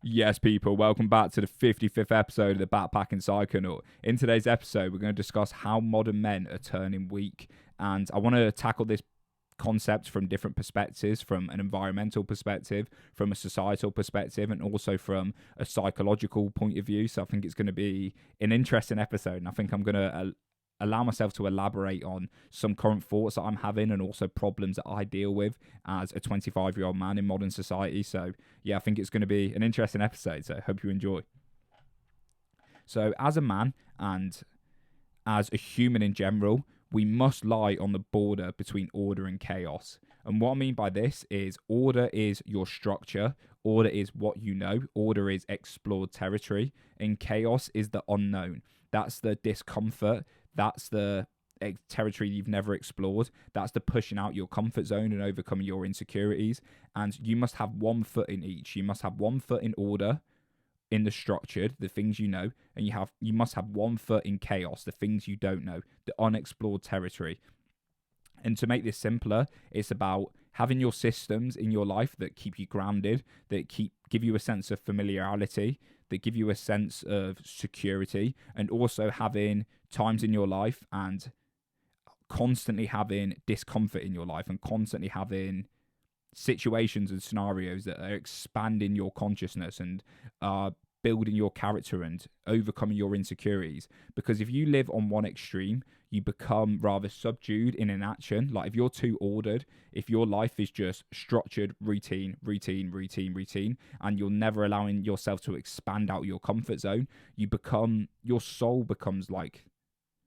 Yes, people, welcome back to the 55th episode of the Backpacking Psychonaut. In today's episode, we're going to discuss how modern men are turning weak. And I want to tackle this concept from different perspectives, from an environmental perspective, from a societal perspective, and also from a psychological point of view. So I think it's going to be an interesting episode. And I think I'm going to allow myself to elaborate on some current thoughts that I'm having and also problems that I deal with as a 25-year-old man in modern society. So yeah, I think it's going to be an interesting episode. So I hope you enjoy. So as a man and as a human in general, we must lie on the border between order and chaos. And what I mean by this is order is your structure, order is what you know, order is explored territory, and chaos is the unknown. That's the discomfort, that's the territory you've never explored, that's the pushing out your comfort zone and overcoming your insecurities. And you must have one foot in each. You must have one foot in order, in the structured, the things you know, and you must have one foot in chaos, the things you don't know, the unexplored territory. And to make this simpler, it's about having your systems in your life that keep you grounded, that give you a sense of familiarity, that give you a sense of security, and also having times in your life and constantly having discomfort in your life and constantly having situations and scenarios that are expanding your consciousness and building your character and overcoming your insecurities. Because if you live on one extreme, you become rather subdued in inaction. Like if you're too ordered, if your life is just structured, routine, and you're never allowing yourself to expand out your comfort zone, your soul becomes like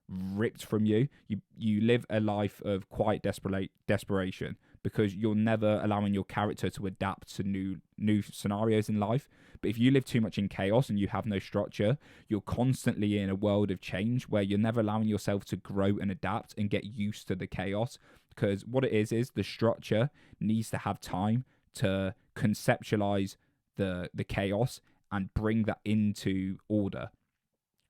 ripped from you. You live a life of quiet desperation because you're never allowing your character to adapt to new scenarios in life. But if you live too much in chaos and you have no structure, you're constantly in a world of change where you're never allowing yourself to grow and adapt and get used to the chaos. Because what it is the structure needs to have time to conceptualize the chaos and bring that into order.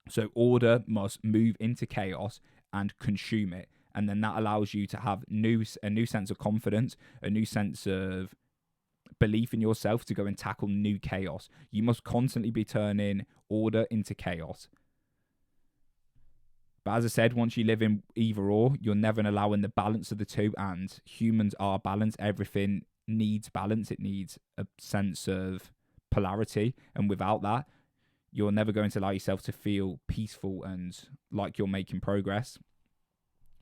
So order must move into chaos and consume it. And then that allows you to have a new sense of confidence, a new sense of belief in yourself to go and tackle new chaos. You must constantly be turning order into chaos. But as I said, once you live in either or, you're never allowing the balance of the two. And humans are balanced. Everything needs balance. It needs a sense of polarity. And without that, you're never going to allow yourself to feel peaceful and like you're making progress.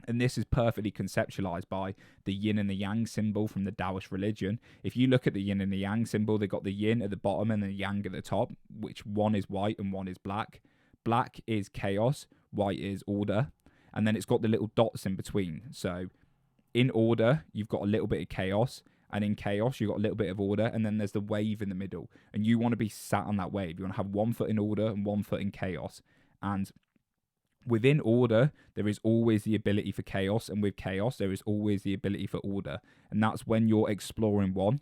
And this is perfectly conceptualized by the yin and the yang symbol from the Taoist religion. If you look at the yin and the yang symbol, they've got the yin at the bottom and the yang at the top, which one is white and one is black. Black is chaos, white is order. And then it's got the little dots in between. So in order, you've got a little bit of chaos. And in chaos, you've got a little bit of order. And then there's the wave in the middle. And you want to be sat on that wave. You want to have one foot in order and one foot in chaos. And within order, there is always the ability for chaos. And with chaos, there is always the ability for order. And that's when you're exploring one.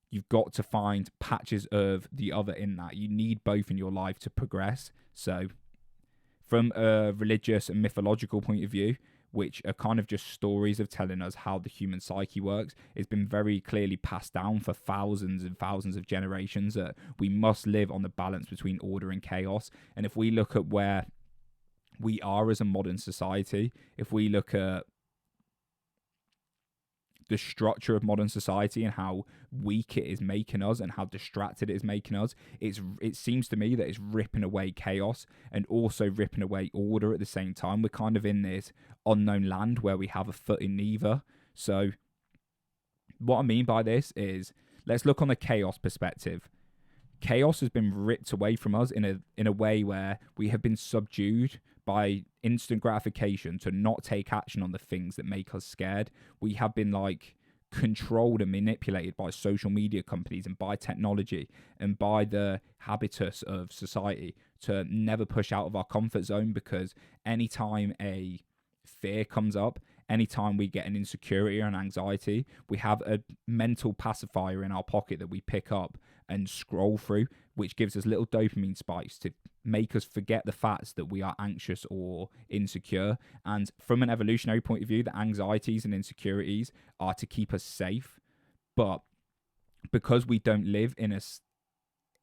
You've got to find patches of the other in that. You need both in your life to progress. So from a religious and mythological point of view, which are kind of just stories of telling us how the human psyche works, it's been very clearly passed down for thousands and thousands of generations that we must live on the balance between order and chaos. And if we look at where we are as a modern society, if we look at the structure of modern society and how weak it is making us and how distracted it is making us, it seems to me that it's ripping away chaos and also ripping away order at the same time. We're kind of in this unknown land where we have a foot in neither. So what I mean by this is, let's look on the chaos perspective. Chaos has been ripped away from us in a way where we have been subdued by instant gratification to not take action on the things that make us scared. We have been like controlled and manipulated by social media companies and by technology and by the habitus of society to never push out of our comfort zone, because anytime a fear comes up, anytime we get an insecurity or an anxiety, we have a mental pacifier in our pocket that we pick up and scroll through, which gives us little dopamine spikes to make us forget the facts that we are anxious or insecure. And from an evolutionary point of view, the anxieties and insecurities are to keep us safe. But because we don't live in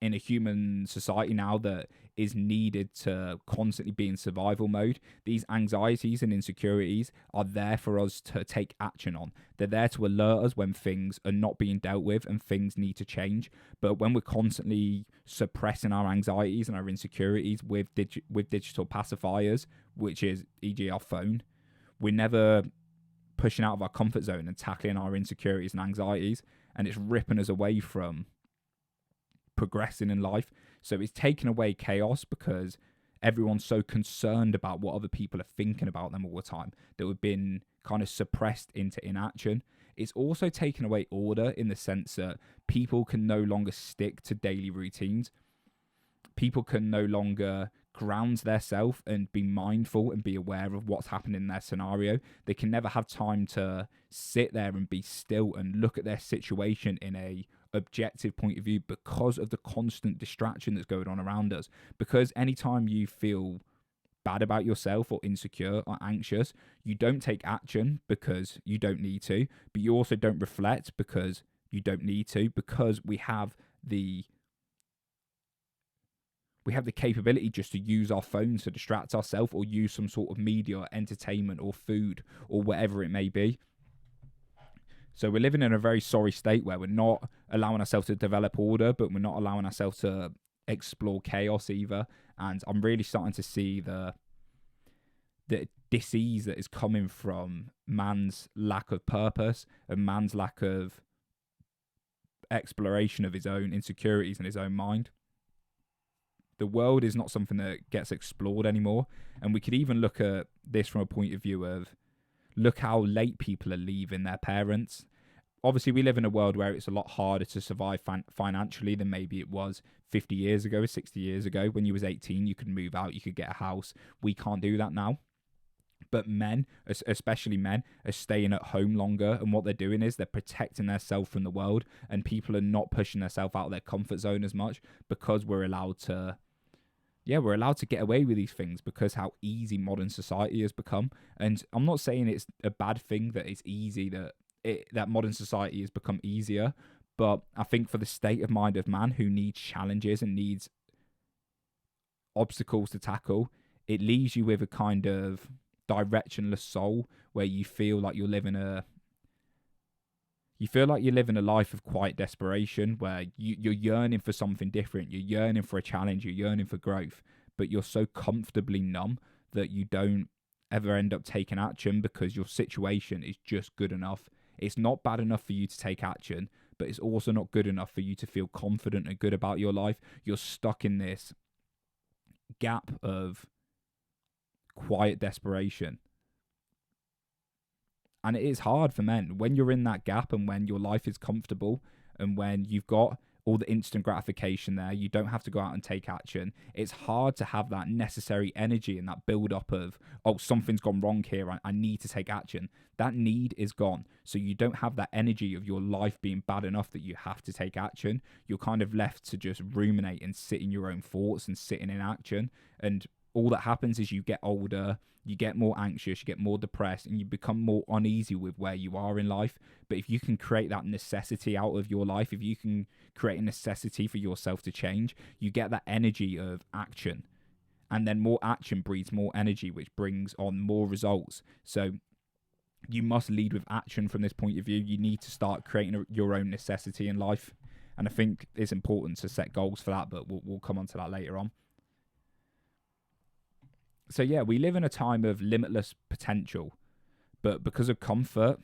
in a human society now that is needed to constantly be in survival mode. These anxieties and insecurities are there for us to take action on. They're there to alert us when things are not being dealt with and things need to change. But when we're constantly suppressing our anxieties and our insecurities with digital pacifiers, which is e.g. our phone, we're never pushing out of our comfort zone and tackling our insecurities and anxieties, and it's ripping us away from progressing in life. So it's taking away chaos because everyone's so concerned about what other people are thinking about them all the time that we've been kind of suppressed into inaction. It's also taken away order in the sense that people can no longer stick to daily routines. People can no longer ground their self and be mindful and be aware of what's happening in their scenario. They can never have time to sit there and be still and look at their situation in a objective point of view because of the constant distraction that's going on around us. Because anytime you feel bad about yourself or insecure or anxious, you don't take action because you don't need to, but you also don't reflect because you don't need to, because we have the capability just to use our phones to distract ourselves or use some sort of media or entertainment or food or whatever it may be. So we're living in a very sorry state where we're not allowing ourselves to develop order, but we're not allowing ourselves to explore chaos either. And I'm really starting to see the disease that is coming from man's lack of purpose and man's lack of exploration of his own insecurities and his own mind. The world is not something that gets explored anymore. And we could even look at this from a point of view of, look how late people are leaving their parents. Obviously, we live in a world where it's a lot harder to survive financially than maybe it was 50 years ago, 60 years ago. When you was 18, you could move out, you could get a house. We can't do that now. But men, especially men, are staying at home longer. And what they're doing is they're protecting themselves from the world. And people are not pushing themselves out of their comfort zone as much because we're allowed to get away with these things because how easy modern society has become. And I'm not saying it's a bad thing that it's easy, that modern society has become easier. But I think for the state of mind of man who needs challenges and needs obstacles to tackle, it leaves you with a kind of directionless soul where you feel like you're living a life of quiet desperation where you're yearning for something different. You're yearning for a challenge. You're yearning for growth, but you're so comfortably numb that you don't ever end up taking action because your situation is just good enough. It's not bad enough for you to take action, but it's also not good enough for you to feel confident and good about your life. You're stuck in this gap of quiet desperation. And it is hard for men when you're in that gap and when your life is comfortable and when you've got all the instant gratification there, you don't have to go out and take action. It's hard to have that necessary energy and that build up of, oh, something's gone wrong here. I need to take action. That need is gone. So you don't have that energy of your life being bad enough that you have to take action. You're kind of left to just ruminate and sit in your own thoughts and sit in inaction. And all that happens is you get older, you get more anxious, you get more depressed, and you become more uneasy with where you are in life. But if you can create that necessity out of your life, if you can create a necessity for yourself to change, you get that energy of action. And then more action breeds more energy, which brings on more results. So you must lead with action from this point of view. You need to start creating your own necessity in life. And I think it's important to set goals for that, but we'll come on to that later on. So yeah, we live in a time of limitless potential, but because of comfort,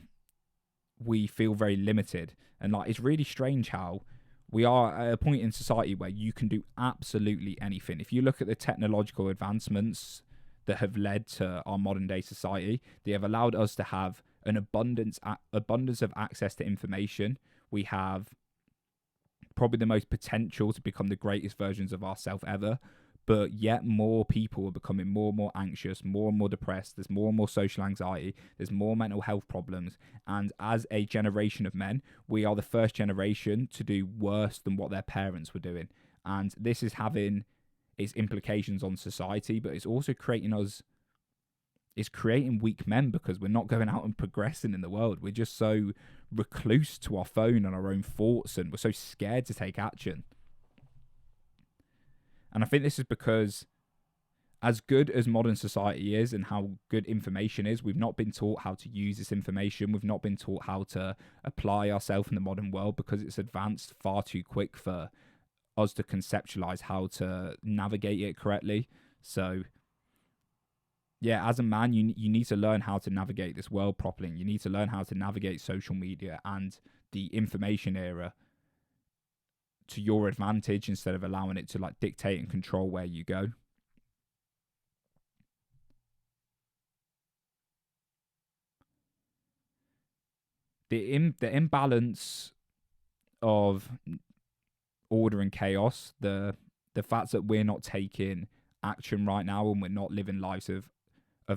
we feel very limited. And like, it's really strange how we are at a point in society where you can do absolutely anything. If you look at the technological advancements that have led to our modern day society, they have allowed us to have an abundance of access to information. We have probably the most potential to become the greatest versions of ourselves ever. But yet more people are becoming more and more anxious, more and more depressed. There's more and more social anxiety. There's more mental health problems. And as a generation of men, we are the first generation to do worse than what their parents were doing. And this is having its implications on society, but it's also creating weak men because we're not going out and progressing in the world. We're just so recluse to our phone and our own thoughts, and we're so scared to take action. And I think this is because, as good as modern society is and how good information is, we've not been taught how to use this information. We've not been taught how to apply ourselves in the modern world, because it's advanced far too quick for us to conceptualize how to navigate it correctly. So yeah, as a man, you need to learn how to navigate this world properly. You need to learn how to navigate social media and the information era to your advantage, instead of allowing it to like dictate and control where you go. The imbalance of order and chaos, the fact that we're not taking action right now, and we're not living lives of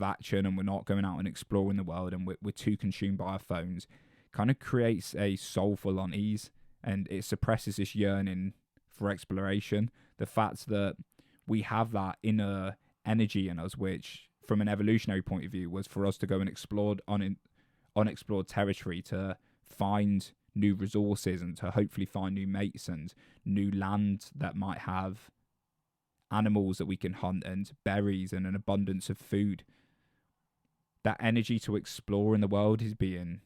action, and we're not going out and exploring the world, and we're too consumed by our phones, kind of creates a soulful unease, and it suppresses this yearning for exploration. The fact that we have that inner energy in us, which from an evolutionary point of view was for us to go and explore unexplored territory, to find new resources, and to hopefully find new mates and new land that might have animals that we can hunt and berries and an abundance of food. That energy to explore in the world is being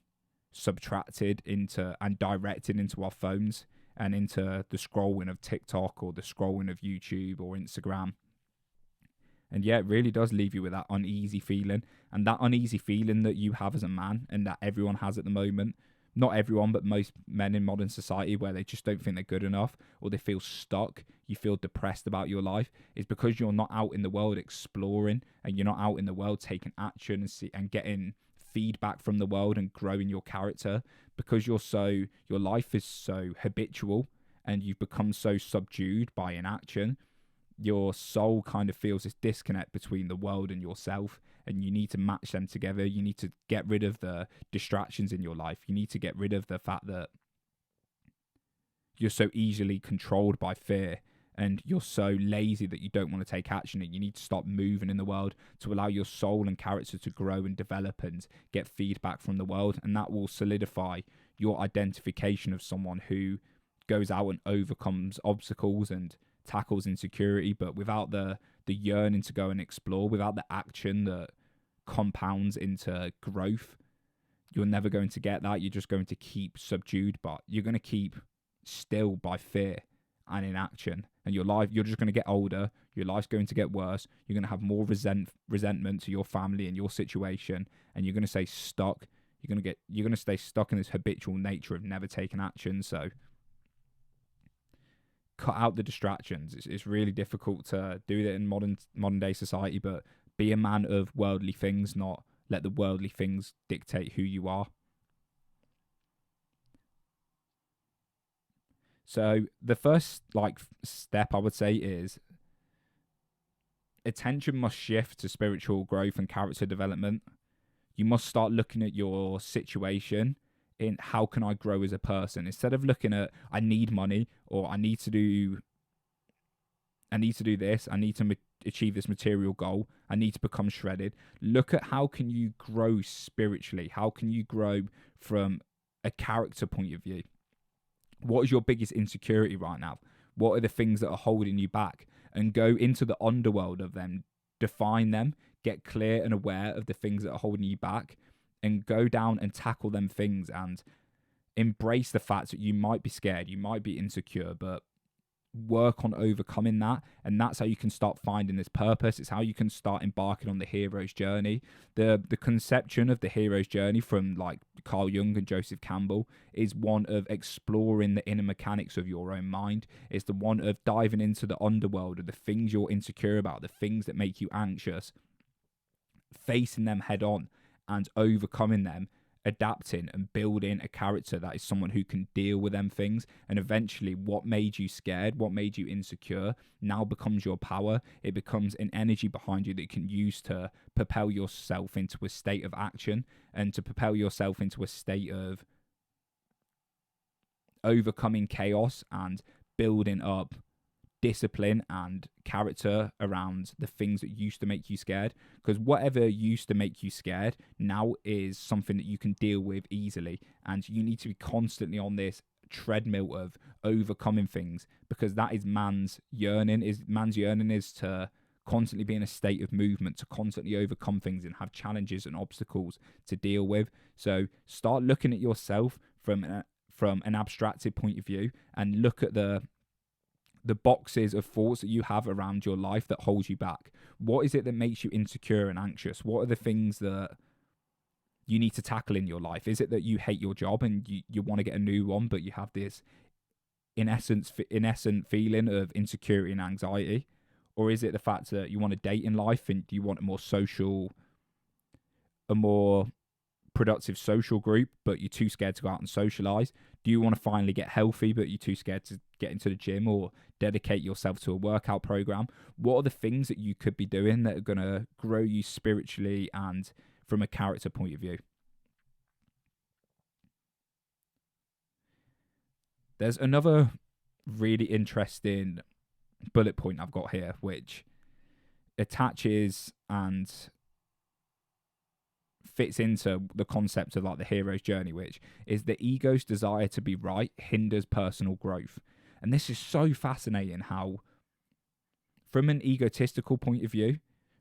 subtracted into and directed into our phones and into the scrolling of TikTok or the scrolling of YouTube or Instagram. And yeah, it really does leave you with that uneasy feeling. And that uneasy feeling that you have as a man, and that everyone has at the moment, not everyone, but most men in modern society, where they just don't think they're good enough, or they feel stuck, you feel depressed about your life, is because you're not out in the world exploring, and you're not out in the world taking action and getting feedback from the world and growing your character, because your life is so habitual, and you've become so subdued by inaction. Your soul kind of feels this disconnect between the world and yourself, and you need to match them together. You need to get rid of the distractions in your life. You need to get rid of the fact that you're so easily controlled by fear, and you're so lazy that you don't want to take action, and you need to stop moving in the world to allow your soul and character to grow and develop and get feedback from the world. And that will solidify your identification of someone who goes out and overcomes obstacles and tackles insecurity, but without the yearning to go and explore, without the action that compounds into growth, you're never going to get that. You're just going to keep subdued, but you're going to keep still by fear and inaction. And your life, you're just going to get older. Your life's going to get worse. You're going to have more resentment to your family and your situation, and you're going to stay stuck. You're going to stay stuck in this habitual nature of never taking action. So cut out the distractions. It's really difficult to do that in modern day society, but be a man of worldly things, not let the worldly things dictate who you are. So the first step I would say is attention must shift to spiritual growth and character development. You must start looking at your situation in how can I grow as a person, instead of looking at I need money, or I need to do this, I need to achieve this material goal, I need to become shredded. Look at how can you grow spiritually, how can you grow from a character point of view. What is your biggest insecurity right now? What are the things that are holding you back? And go into the underworld of them, define them, get clear and aware of the things that are holding you back, and go down and tackle them things, and embrace the fact that you might be scared, you might be insecure, but work on overcoming that. And that's how you can start finding this purpose. It's how you can start embarking on the hero's journey. The conception of the hero's journey from like Carl Jung and Joseph Campbell is one of exploring the inner mechanics of your own mind. It's the one of diving into the underworld of the things you're insecure about, the things that make you anxious, facing them head on and overcoming them, adapting and building a character that is someone who can deal with them things. And eventually what made you scared, what made you insecure, now becomes your power. It becomes an energy behind you that you can use to propel yourself into a state of action, and to propel yourself into a state of overcoming chaos and building up discipline and character around the things that used to make you scared. Because whatever used to make you scared now is something that you can deal with easily, and you need to be constantly on this treadmill of overcoming things, because that is man's yearning. Man's yearning is to constantly be in a state of movement, to constantly overcome things and have challenges and obstacles to deal with. So start looking at yourself from an abstracted point of view, and look at the boxes of thoughts that you have around your life that holds you back. What is it that makes you insecure and anxious? What are the things that you need to tackle in your life? Is it that you hate your job and you want to get a new one, but you have this in essence feeling of insecurity and anxiety? Or is it the fact that you want to date in life and you want a more productive social group, but you're too scared to go out and socialize? Do you want to finally get healthy, but you're too scared to get into the gym or dedicate yourself to a workout program? What are the things that you could be doing that are going to grow you spiritually and from a character point of view? There's another really interesting bullet point I've got here, which attaches and fits into the concept of like the hero's journey, which is the ego's desire to be right hinders personal growth. And this is so fascinating how, from an egotistical point of view,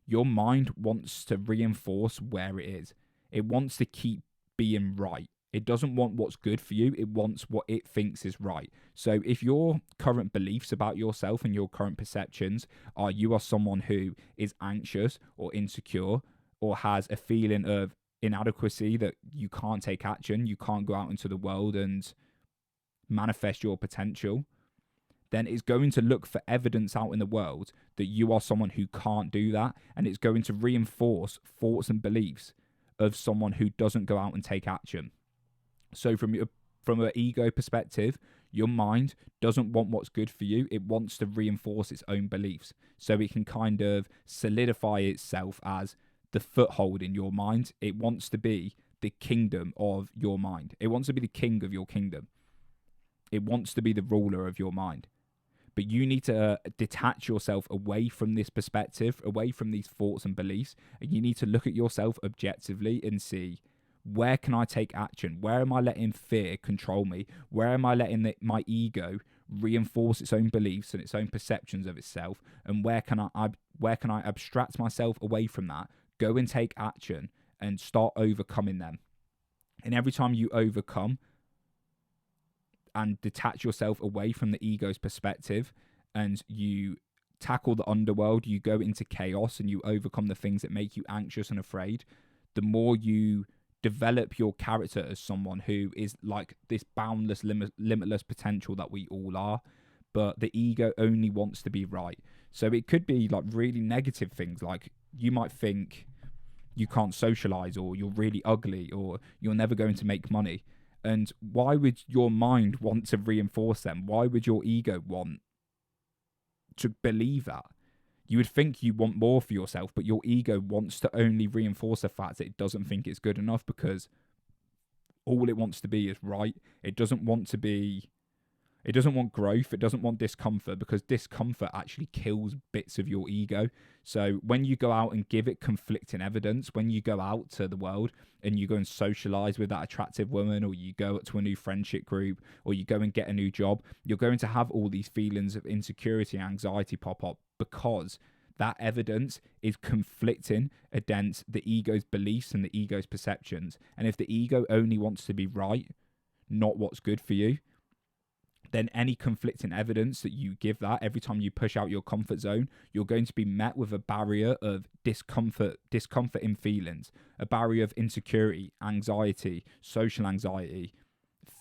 your mind wants to reinforce where it is. It wants to keep being right. It doesn't want what's good for you. It wants what it thinks is right. So if your current beliefs about yourself and your current perceptions are you are someone who is anxious or insecure or has a feeling of inadequacy, that you can't take action, you can't go out into the world and manifest your potential, then it's going to look for evidence out in the world that you are someone who can't do that. And it's going to reinforce thoughts and beliefs of someone who doesn't go out and take action. So from an ego perspective, your mind doesn't want what's good for you. It wants to reinforce its own beliefs so it can kind of solidify itself as the foothold in your mind. It wants to be the kingdom of your mind. It wants to be the king of your kingdom. It wants to be the ruler of your mind. But you need to detach yourself away from this perspective, away from these thoughts and beliefs. And you need to look at yourself objectively and see, where can I take action? Where am I letting fear control me? Where am I letting my ego reinforce its own beliefs and its own perceptions of itself? And where can I abstract myself away from that, go and take action and start overcoming them? And every time you overcome and detach yourself away from the ego's perspective and you tackle the underworld, you go into chaos and you overcome the things that make you anxious and afraid, the more you develop your character as someone who is like this boundless, limitless potential that we all are. But the ego only wants to be right. So it could be like really negative things, like you might think you can't socialize, or you're really ugly, or you're never going to make money. And why would your mind want to reinforce them? Why would your ego want to believe that? You would think you want more for yourself, but your ego wants to only reinforce the fact that it doesn't think it's good enough, because all it wants to be is right. It doesn't want growth. It doesn't want discomfort, because discomfort actually kills bits of your ego. So when you go out and give it conflicting evidence, when you go out to the world and you go and socialize with that attractive woman, or you go to a new friendship group, or you go and get a new job, you're going to have all these feelings of insecurity and anxiety pop up, because that evidence is conflicting against the ego's beliefs and the ego's perceptions. And if the ego only wants to be right, not what's good for you, then any conflicting evidence that you give that, every time you push out your comfort zone, you're going to be met with a barrier of discomfort in feelings, a barrier of insecurity, anxiety, social anxiety,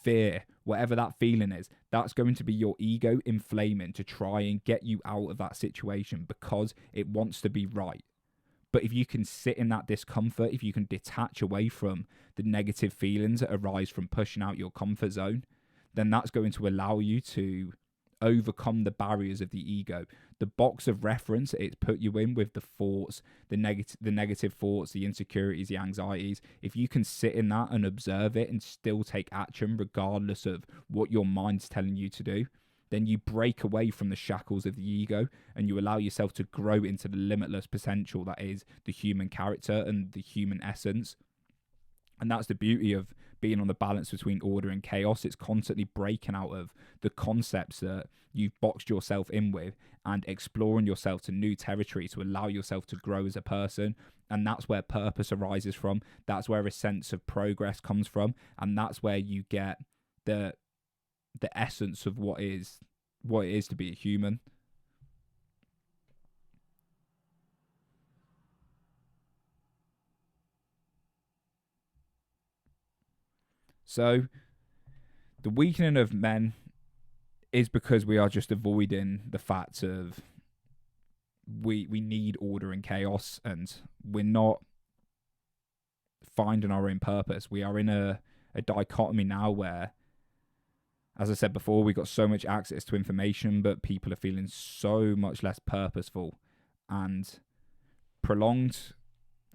fear, whatever that feeling is. That's going to be your ego inflaming to try and get you out of that situation, because it wants to be right. But if you can sit in that discomfort, if you can detach away from the negative feelings that arise from pushing out your comfort zone, then that's going to allow you to overcome the barriers of the ego. The box of reference that it's put you in with the thoughts, the negative thoughts, the insecurities, the anxieties, if you can sit in that and observe it and still take action regardless of what your mind's telling you to do, then you break away from the shackles of the ego and you allow yourself to grow into the limitless potential that is the human character and the human essence. And that's the beauty of being on the balance between order and chaos. It's constantly breaking out of the concepts that you've boxed yourself in with and exploring yourself to new territory to allow yourself to grow as a person. And that's where purpose arises from. That's where a sense of progress comes from. And that's where you get the essence of what it is to be a human. So the weakening of men is because we are just avoiding the fact of we need order and chaos, and we're not finding our own purpose. We are in a dichotomy now where, as I said before, we got so much access to information, but people are feeling so much less purposeful, and prolonged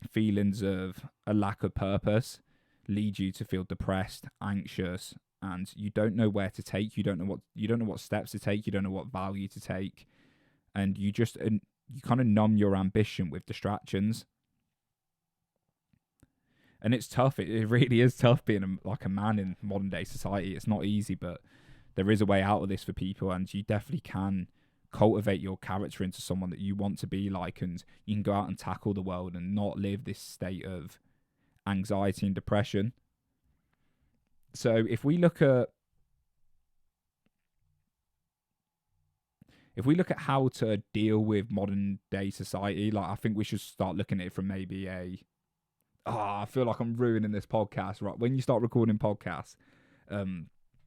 feelings of a lack of purpose lead you to feel depressed, anxious, and you don't know where to take. You don't know what steps to take. You don't know what value to take, and you kind of numb your ambition with distractions. And it's tough. It really is tough being a man in modern day society. It's not easy, but there is a way out of this for people, and you definitely can cultivate your character into someone that you want to be like, and you can go out and tackle the world and not live this state of anxiety and depression. So if we look at how to deal with modern day society, I think we should start looking at it from maybe I feel like I'm ruining this podcast, right? When you start recording podcasts,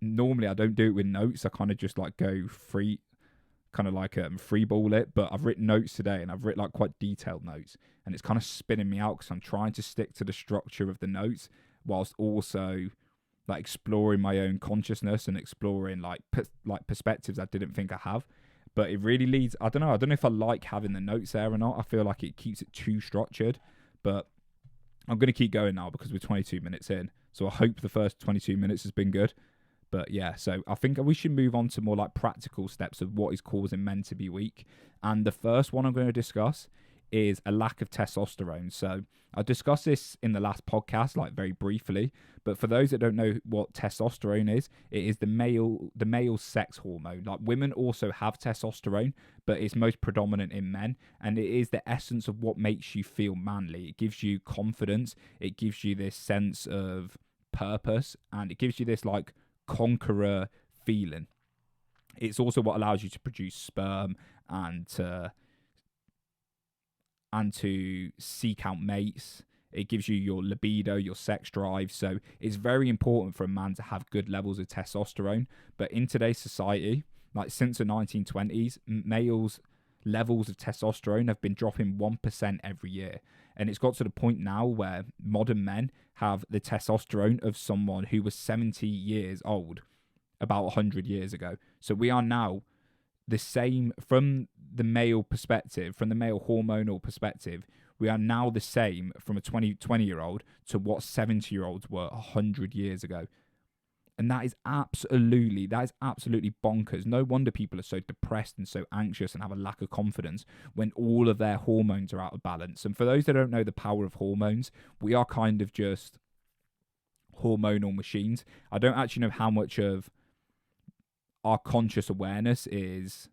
normally I don't do it with notes. I kind of just go free, kind of free ball it. But I've written notes today, and I've written quite detailed notes, and it's kind of spinning me out because I'm trying to stick to the structure of the notes whilst also exploring my own consciousness and exploring perspectives I didn't think I have. But it really leads. I don't know if I like having the notes there or not. I feel like it keeps it too structured, but I'm going to keep going now because we're 22 minutes in. So I hope the first 22 minutes has been good. But yeah, so I think we should move on to more practical steps of what is causing men to be weak. And the first one I'm going to discuss is a lack of testosterone. So I discussed this in the last podcast, very briefly. But for those that don't know what testosterone is, it is the male sex hormone. Women also have testosterone, but it's most predominant in men. And it is the essence of what makes you feel manly. It gives you confidence. It gives you this sense of purpose, and it gives you this conqueror feeling. It's also what allows you to produce sperm and to seek out mates. It gives you your libido, your sex drive. So it's very important for a man to have good levels of testosterone. But in today's society, since the 1920s, males' levels of testosterone have been dropping 1% every year. And it's got to the point now where modern men have the testosterone of someone who was 70 years old about 100 years ago. So we are now the same from the male perspective, from the male hormonal perspective. We are now the same from a 20-year-old to what 70-year-olds were 100 years ago. And that is absolutely bonkers. No wonder people are so depressed and so anxious and have a lack of confidence when all of their hormones are out of balance. And for those that don't know the power of hormones, we are kind of just hormonal machines. I don't actually know how much of our conscious awareness is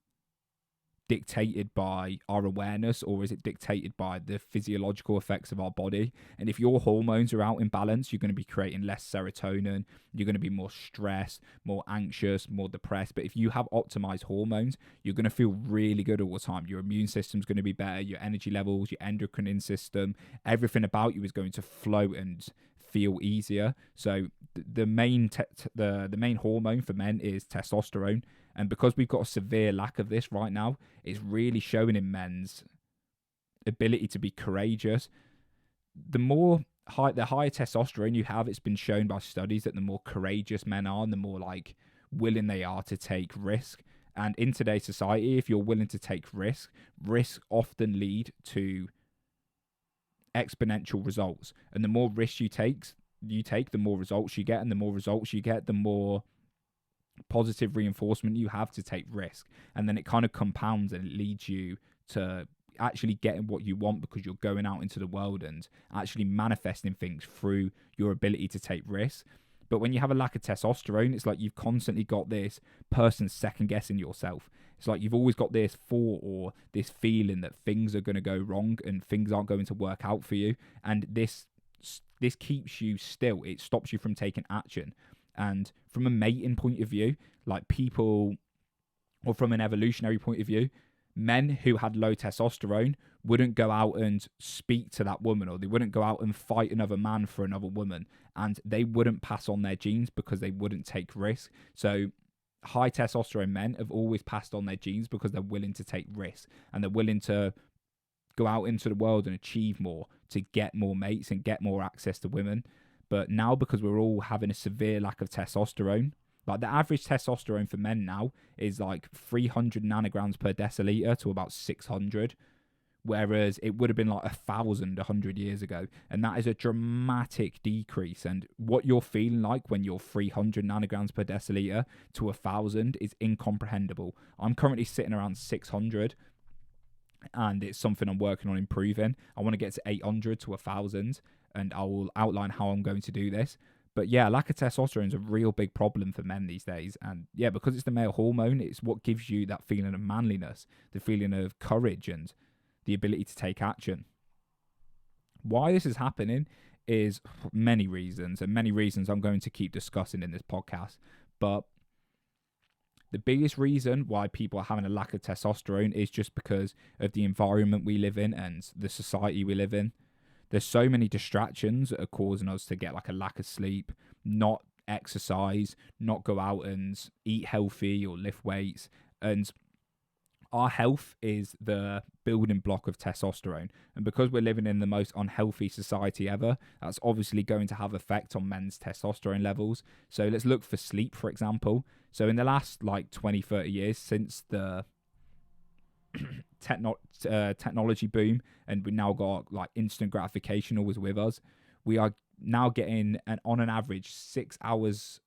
dictated by our awareness, or is it dictated by the physiological effects of our body? And if your hormones are out in balance, you're going to be creating less serotonin, you're going to be more stressed, more anxious, more depressed. But if you have optimized hormones, you're going to feel really good all the time. Your immune system's going to be better, your energy levels, your endocrine system, everything about you is going to flow and feel easier. So the main hormone for men is testosterone. And because we've got a severe lack of this right now, it's really showing in men's ability to be courageous. The higher testosterone you have, it's been shown by studies that the more courageous men are and the more willing they are to take risk. And in today's society, if you're willing to take risks often lead to exponential results. And the more risks you take, the more results you get. And the more results you get, the more positive reinforcement you have to take risk. And then it kind of compounds and it leads you to actually getting what you want, because you're going out into the world and actually manifesting things through your ability to take risks. But when you have a lack of testosterone, it's like you've constantly got this person second guessing yourself. It's like you've always got this thought or this feeling that things are going to go wrong and things aren't going to work out for you. And this keeps you still. It stops you from taking action. And from a mating point of view, like people, or from an evolutionary point of view, men who had low testosterone wouldn't go out and speak to that woman, or they wouldn't go out and fight another man for another woman, and they wouldn't pass on their genes because they wouldn't take risks. So high testosterone men have always passed on their genes because they're willing to take risks and they're willing to go out into the world and achieve more to get more mates and get more access to women. But now, because we're all having a severe lack of testosterone, like the average testosterone for men now is like 300 nanograms per deciliter to about 600, whereas it would have been like 1,100 years ago. And that is a dramatic decrease. And what you're feeling like when you're 300 nanograms per deciliter to 1,000 is incomprehensible. I'm currently sitting around 600, and it's something I'm working on improving. I want to get to 800 to 1,000, and I will outline how I'm going to do this. But yeah, lack of testosterone is a real big problem for men these days. And yeah, because it's the male hormone, it's what gives you that feeling of manliness, the feeling of courage, and the ability to take action. Why this is happening is many reasons, and many reasons I'm going to keep discussing in this podcast. But the biggest reason why people are having a lack of testosterone is just because of the environment we live in and the society we live in. There's so many distractions that are causing us to get like a lack of sleep, not exercise, not go out and eat healthy or lift weights. And our health is the building block of testosterone. And because we're living in the most unhealthy society ever, that's obviously going to have effect on men's testosterone levels. So let's look for sleep, for example. So in the last like 20, 30 years, since the technology boom, and we now got like instant gratification always with us, we are now getting on an average 6 hours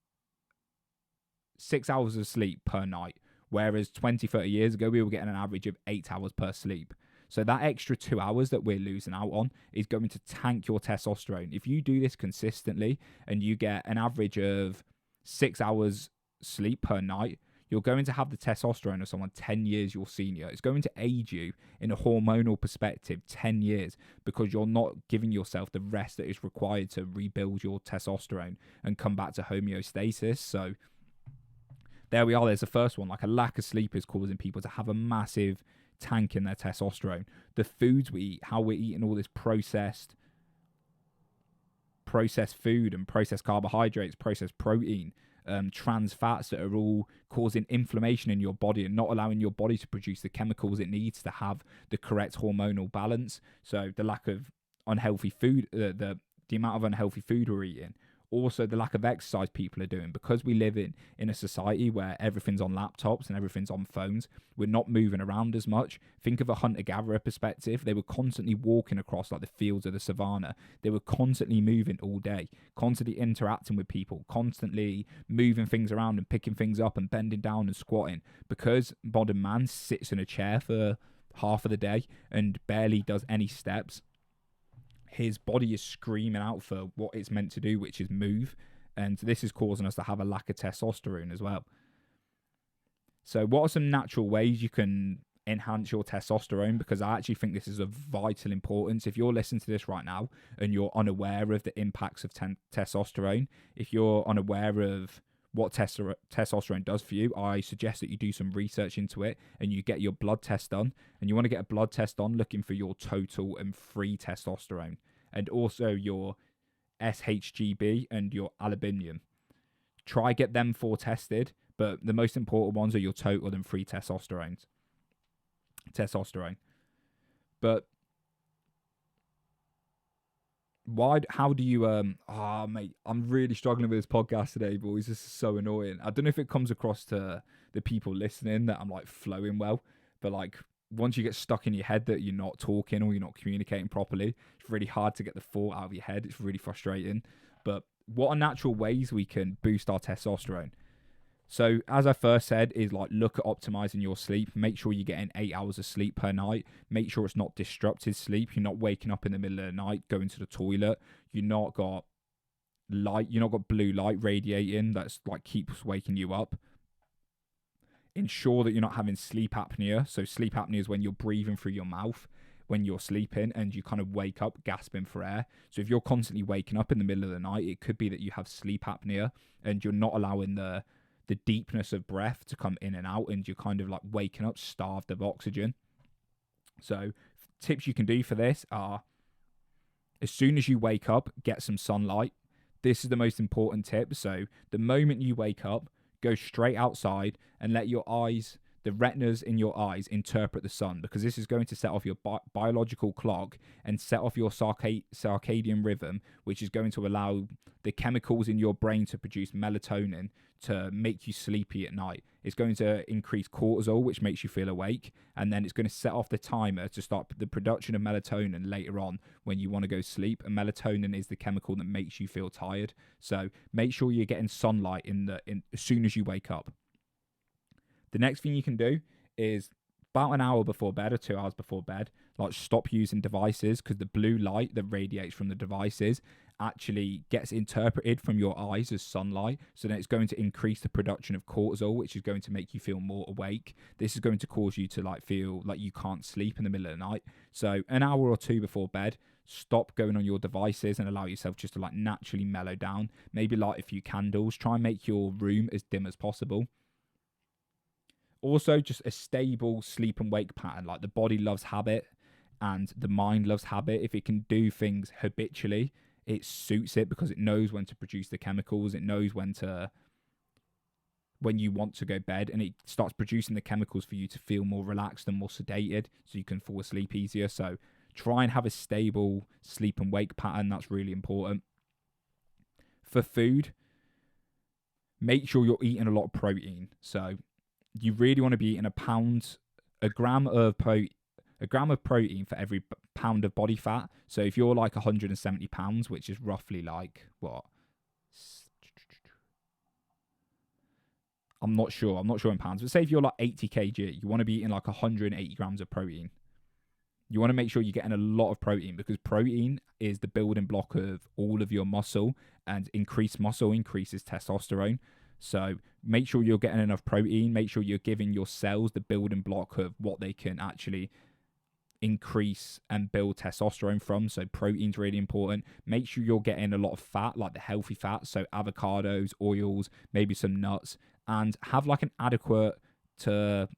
of sleep per night, whereas 20, 30 years ago we were getting an average of 8 hours per sleep. So that extra 2 hours that we're losing out on is going to tank your testosterone. If you do this consistently and you get an average of 6 hours sleep per night, you're going to have the testosterone of someone 10 years your senior. It's going to age you in a hormonal perspective 10 years because you're not giving yourself the rest that is required to rebuild your testosterone and come back to homeostasis. So there we are. There's the first one. Like a lack of sleep is causing people to have a massive tank in their testosterone. The foods we eat, how we're eating all this processed food and processed carbohydrates, processed protein, trans fats that are all causing inflammation in your body and not allowing your body to produce the chemicals it needs to have the correct hormonal balance. So the lack of unhealthy food, the amount of unhealthy food we're eating. Also the lack of exercise people are doing, because we live in a society where everything's on laptops and everything's on phones. We're not moving around as much. Think of a hunter-gatherer perspective. They were constantly walking across like the fields of the savannah. They were constantly moving all day, constantly interacting with people, constantly moving things around and picking things up and bending down and squatting. Because modern man sits in a chair for half of the day and barely does any steps, his body is screaming out for what it's meant to do, which is move. And this is causing us to have a lack of testosterone as well. So what are some natural ways you can enhance your testosterone? Because I actually think this is of vital importance. If you're listening to this right now and you're unaware of the impacts of testosterone, if you're unaware of what testosterone does for you, I suggest that you do some research into it and you get your blood test done. And you want to get a blood test done looking for your total and free testosterone, and also your SHGB and your albinium. Try get them 4 tested, but the most important ones are your total and free testosterone. But how do you mate, I'm really struggling with this podcast today, boys. This is so annoying. I don't know if it comes across to the people listening that I'm like flowing well, but like once you get stuck in your head that you're not talking or you're not communicating properly, it's really hard to get the thought out of your head. It's really frustrating. But what are natural ways we can boost our testosterone? So as I first said, is like look at optimizing your sleep. Make sure you're getting 8 hours of sleep per night. Make sure it's not disrupted sleep. You're not waking up in the middle of the night, going to the toilet. You're not got light, you've not got blue light radiating that's like keeps waking you up. Ensure that you're not having sleep apnea. So sleep apnea is when you're breathing through your mouth when you're sleeping and you kind of wake up gasping for air. So if you're constantly waking up in the middle of the night, it could be that you have sleep apnea and you're not allowing the deepness of breath to come in and out, and you're kind of like waking up starved of oxygen. So tips you can do for this are, as soon as you wake up, get some sunlight. This is the most important tip. So the moment you wake up, go straight outside and let your eyes, the retinas in your eyes, interpret the sun, because this is going to set off your biological clock and set off your circadian rhythm, which is going to allow the chemicals in your brain to produce melatonin to make you sleepy at night. It's going to increase cortisol, which makes you feel awake, and then it's going to set off the timer to start the production of melatonin later on when you want to go sleep. And melatonin is the chemical that makes you feel tired. So make sure you're getting sunlight as soon as you wake up. The next thing you can do is about an hour before bed or 2 hours before bed, like stop using devices, because the blue light that radiates from the devices actually gets interpreted from your eyes as sunlight. So then it's going to increase the production of cortisol, which is going to make you feel more awake. This is going to cause you to like feel like you can't sleep in the middle of the night. So an hour or two before bed, stop going on your devices and allow yourself just to like naturally mellow down. Maybe light a few candles. Try and make your room as dim as possible. Also, just a stable sleep and wake pattern. Like the body loves habit and the mind loves habit. If it can do things habitually, it suits it because it knows when to produce the chemicals. It knows when you want to go bed, and it starts producing the chemicals for you to feel more relaxed and more sedated so you can fall asleep easier. So try and have a stable sleep and wake pattern. That's really important. For food, make sure you're eating a lot of protein. So you really want to be eating a gram of protein for every pound of body fat. So if you're like 170 pounds, which is roughly like what? I'm not sure in pounds, but say if you're like 80 kg, you want to be eating like 180 grams of protein. You want to make sure you're getting a lot of protein, because protein is the building block of all of your muscle, and increased muscle increases testosterone. So make sure you're getting enough protein. Make sure you're giving your cells the building block of what they can actually increase and build testosterone from. So protein's really important. Make sure you're getting a lot of fat, like the healthy fats. So avocados, oils, maybe some nuts, and have like an adequate to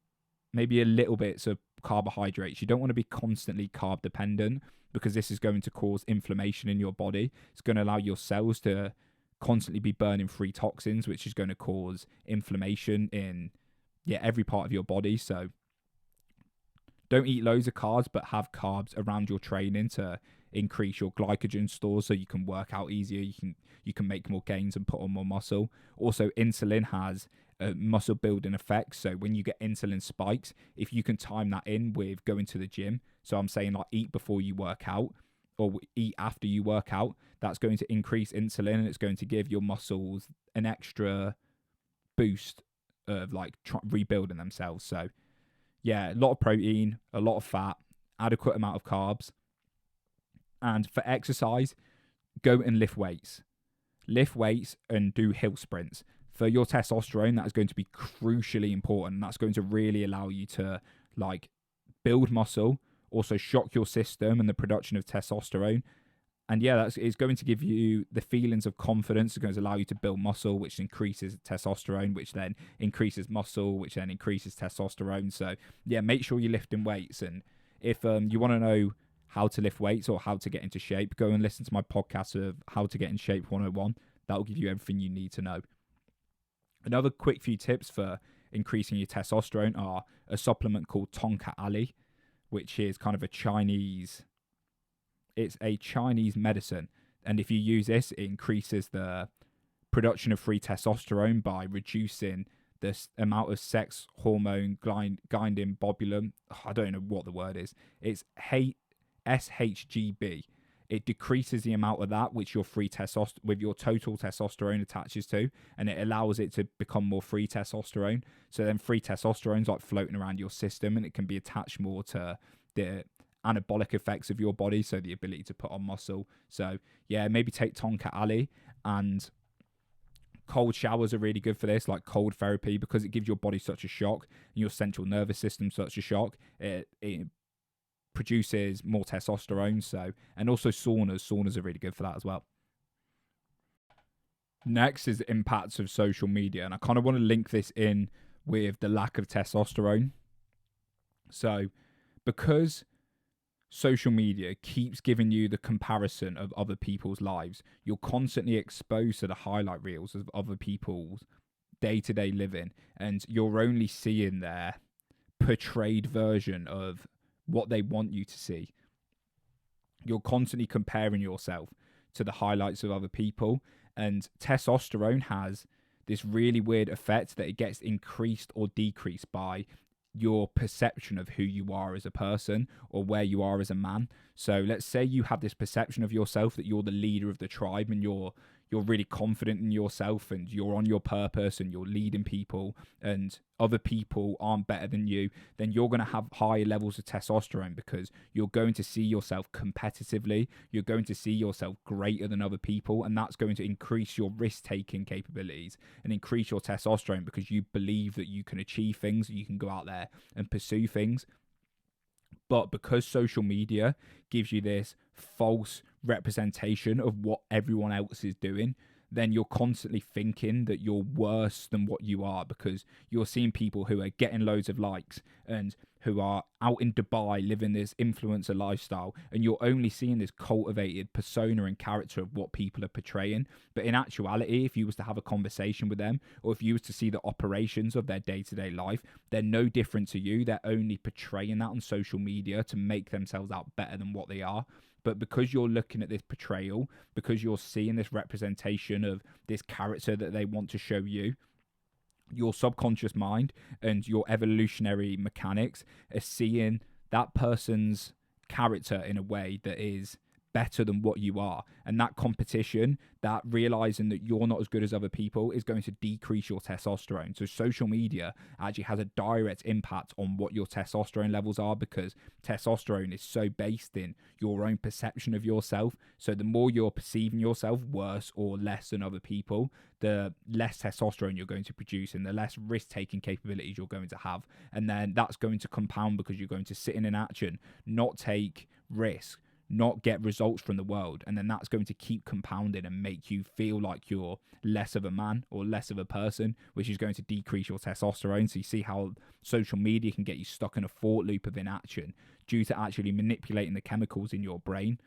maybe a little bit of carbohydrates. You don't want to be constantly carb dependent, because this is going to cause inflammation in your body. It's going to allow your cells to constantly be burning free toxins, which is going to cause inflammation in every part of your body. So don't eat loads of carbs, but have carbs around your training to increase your glycogen stores so you can work out easier. You can make more gains and put on more muscle. Also, insulin has a muscle building effect. So when you get insulin spikes, if you can time that in with going to the gym, so I'm saying like eat before you work out or eat after you work out, that's going to increase insulin, and it's going to give your muscles an extra boost of like rebuilding themselves. So yeah, a lot of protein, a lot of fat, adequate amount of carbs. And for exercise, go and lift weights. Lift weights and do hill sprints. For your testosterone, that is going to be crucially important. That's going to really allow you to like build muscle, also shock your system and the production of testosterone. And yeah, it's going to give you the feelings of confidence. It's going to allow you to build muscle, which increases testosterone, which then increases muscle, which then increases testosterone. So yeah, make sure you're lifting weights. And if you want to know how to lift weights or how to get into shape, go and listen to my podcast of How to Get in Shape 101. That will give you everything you need to know. Another quick few tips for increasing your testosterone are a supplement called Tonka Ali, which is kind of a Chinese medicine. And if you use this, it increases the production of free testosterone by reducing the amount of sex hormone glyndimbobulin. I don't know what the word is. It's SHGB. It decreases the amount of that which your free testosterone with your total testosterone attaches to, and it allows it to become more free testosterone. So then free testosterone's like floating around your system, and it can be attached more to the anabolic effects of your body, so the ability to put on muscle. So yeah, maybe take Tonka Ali, and cold showers are really good for this, like cold therapy, because it gives your body such a shock and your central nervous system such a shock. It produces more testosterone. So, and also saunas are really good for that as well. Next is the impacts of social media, and I kind of want to link this in with the lack of testosterone. So because social media keeps giving you the comparison of other people's lives, you're constantly exposed to the highlight reels of other people's day-to-day living, and you're only seeing their portrayed version of what they want you to see. You're constantly comparing yourself to the highlights of other people, and testosterone has this really weird effect that it gets increased or decreased by your perception of who you are as a person or where you are as a man. So let's say you have this perception of yourself that you're the leader of the tribe, and you're really confident in yourself, and you're on your purpose, and you're leading people, and other people aren't better than you, then you're going to have higher levels of testosterone, because you're going to see yourself competitively, you're going to see yourself greater than other people, and that's going to increase your risk-taking capabilities and increase your testosterone, because you believe that you can achieve things, you can go out there and pursue things. But because social media gives you this false representation of what everyone else is doing, then you're constantly thinking that you're worse than what you are, because you're seeing people who are getting loads of likes and who are out in Dubai living this influencer lifestyle, and you're only seeing this cultivated persona and character of what people are portraying. But in actuality, if you was to have a conversation with them, or if you was to see the operations of their day-to-day life, they're no different to you. They're only portraying that on social media to make themselves out better than what they are. But because you're looking at this portrayal, because you're seeing this representation of this character that they want to show you, your subconscious mind and your evolutionary mechanics are seeing that person's character in a way that is better than what you are. And that competition, that realizing that you're not as good as other people, is going to decrease your testosterone. So social media actually has a direct impact on what your testosterone levels are, because testosterone is so based in your own perception of yourself. So the more you're perceiving yourself worse or less than other people, the less testosterone you're going to produce and the less risk-taking capabilities you're going to have. And then that's going to compound, because you're going to sit in inaction, not take risk, not get results from the world, and then that's going to keep compounding and make you feel like you're less of a man or less of a person, which is going to decrease your testosterone. So you see how social media can get you stuck in a thought loop of inaction due to actually manipulating the chemicals in your brain.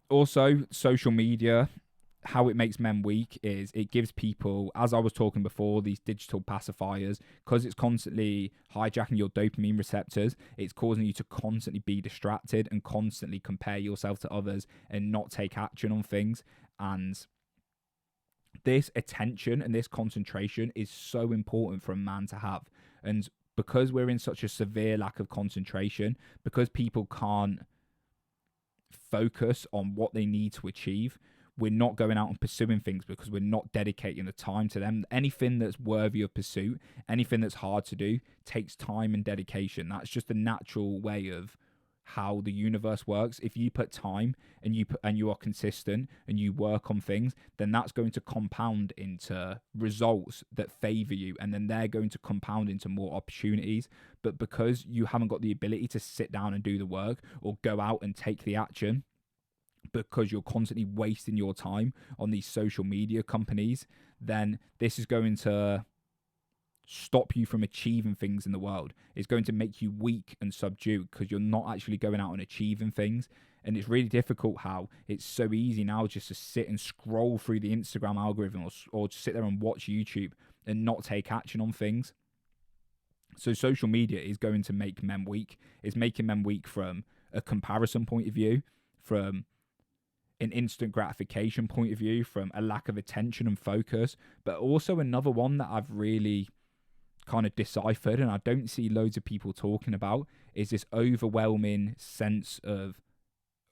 Also, social media, how it makes men weak is it gives people, as I was talking before, these digital pacifiers, because it's constantly hijacking your dopamine receptors. It's causing you to constantly be distracted and constantly compare yourself to others and not take action on things. And this attention and this concentration is so important for a man to have. And because we're in such a severe lack of concentration, because people can't focus on what they need to achieve, we're not going out and pursuing things, because we're not dedicating the time to them. Anything that's worthy of pursuit, anything that's hard to do, takes time and dedication. That's just the natural way of how the universe works. If you put time and you are consistent and you work on things, then that's going to compound into results that favor you, and then they're going to compound into more opportunities. But because you haven't got the ability to sit down and do the work or go out and take the action, because you're constantly wasting your time on these social media companies, then this is going to stop you from achieving things in the world. It's going to make you weak and subdued, because you're not actually going out and achieving things. And it's really difficult how it's so easy now just to sit and scroll through the Instagram algorithm, or just sit there and watch YouTube and not take action on things. So social media is going to make men weak. It's making men weak from a comparison point of view, from an instant gratification point of view, from a lack of attention and focus. But also another one that I've really kind of deciphered, and I don't see loads of people talking about, is this overwhelming sense of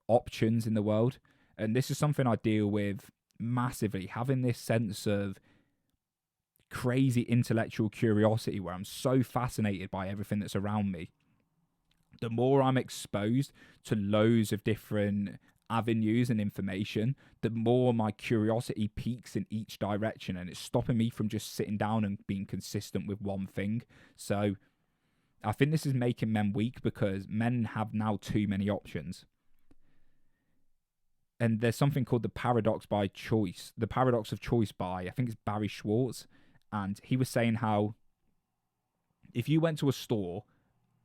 options in the world. And this is something I deal with massively, having this sense of crazy intellectual curiosity where I'm so fascinated by everything that's around me, the more I'm exposed to loads of different avenues and information, the more my curiosity peaks in each direction, and it's stopping me from just sitting down and being consistent with one thing. So I think this is making men weak because men have now too many options. And there's something called the paradox of choice by, I think it's Barry Schwartz. And he was saying how if you went to a store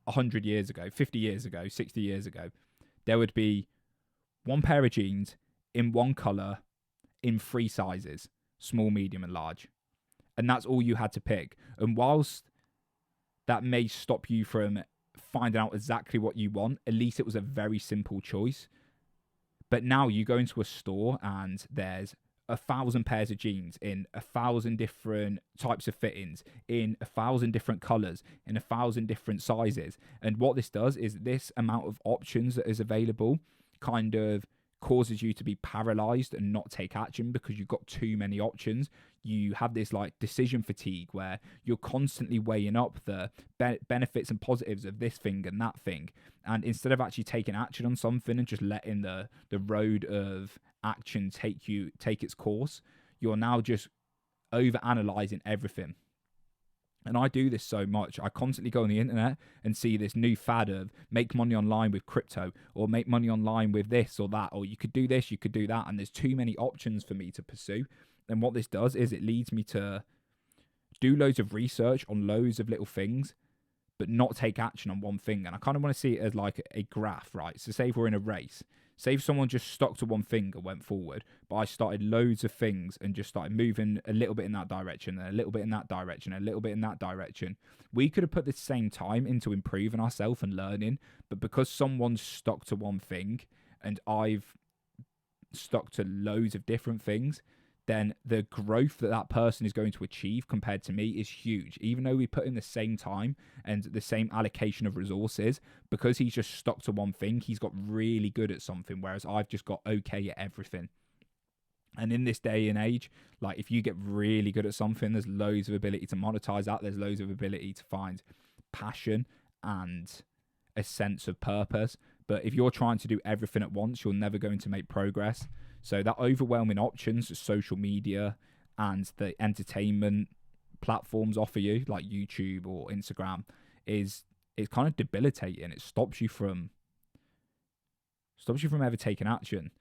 100 years ago, 50 years ago, 60 years ago, there would be one pair of jeans in one color in 3 sizes, small, medium, and large. And that's all you had to pick. And whilst that may stop you from finding out exactly what you want, at least it was a very simple choice. But now you go into a store and there's 1,000 pairs of jeans in 1,000 different types of fittings, in 1,000 different colors, in 1,000 different sizes. And what this does is this amount of options that is available kind of causes you to be paralyzed and not take action because you've got too many options. You have this like decision fatigue where you're constantly weighing up the benefits and positives of this thing and that thing. And instead of actually taking action on something and just letting the road of action take its course, you're now just over analyzing everything. And I do this so much. I constantly go on the internet and see this new fad of make money online with crypto, or make money online with this or that, or you could do this, you could do that. And there's too many options for me to pursue. And what this does is it leads me to do loads of research on loads of little things, but not take action on one thing. And I kind of want to see it as like a graph, right? So say if we're in a race, say if someone just stuck to one thing and went forward, but I started loads of things and just started moving a little bit in that direction, and a little bit in that direction, and a little bit in that direction. We could have put the same time into improving ourselves and learning, but because someone's stuck to one thing and I've stuck to loads of different things, then the growth that person is going to achieve compared to me is huge. Even though we put in the same time and the same allocation of resources, because he's just stuck to one thing, he's got really good at something, whereas I've just got okay at everything. And in this day and age, like if you get really good at something, there's loads of ability to monetize that. There's loads of ability to find passion and a sense of purpose. But if you're trying to do everything at once, you're never going to make progress. So that overwhelming options that social media and the entertainment platforms offer you, like YouTube or Instagram, it's kind of debilitating. It stops you from ever taking action.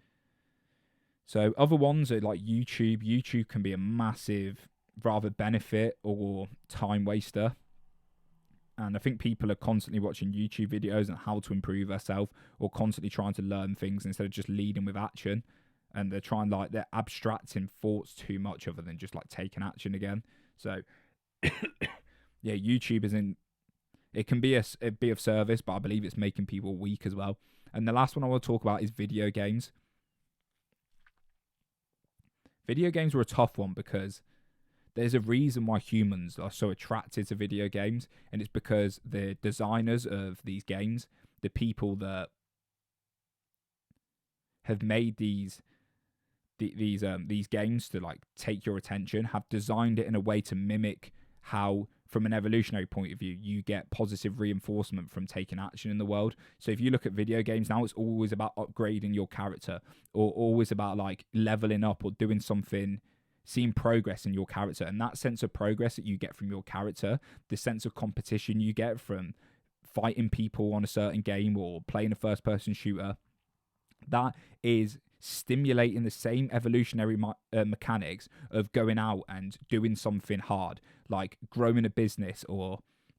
So other ones are like YouTube. YouTube can be a massive rather benefit or time waster. And I think people are constantly watching YouTube videos on how to improve ourselves, or constantly trying to learn things instead of just leading with action. And they're abstracting thoughts too much other than just like taking action again. So yeah, YouTube it can be be of service, but I believe it's making people weak as well. And the last one I want to talk about is video games. Video games were a tough one because there's a reason why humans are so attracted to video games, and it's because the designers of these games, the people that have made these games to like take your attention, have designed it in a way to mimic how, from an evolutionary point of view, you get positive reinforcement from taking action in the world. So if you look at video games now, it's always about upgrading your character, or always about like leveling up or doing something, seeing progress in your character. And that sense of progress that you get from your character, the sense of competition you get from fighting people on a certain game or playing a first person shooter, that is stimulating the same evolutionary mechanics of going out and doing something hard, like growing a business or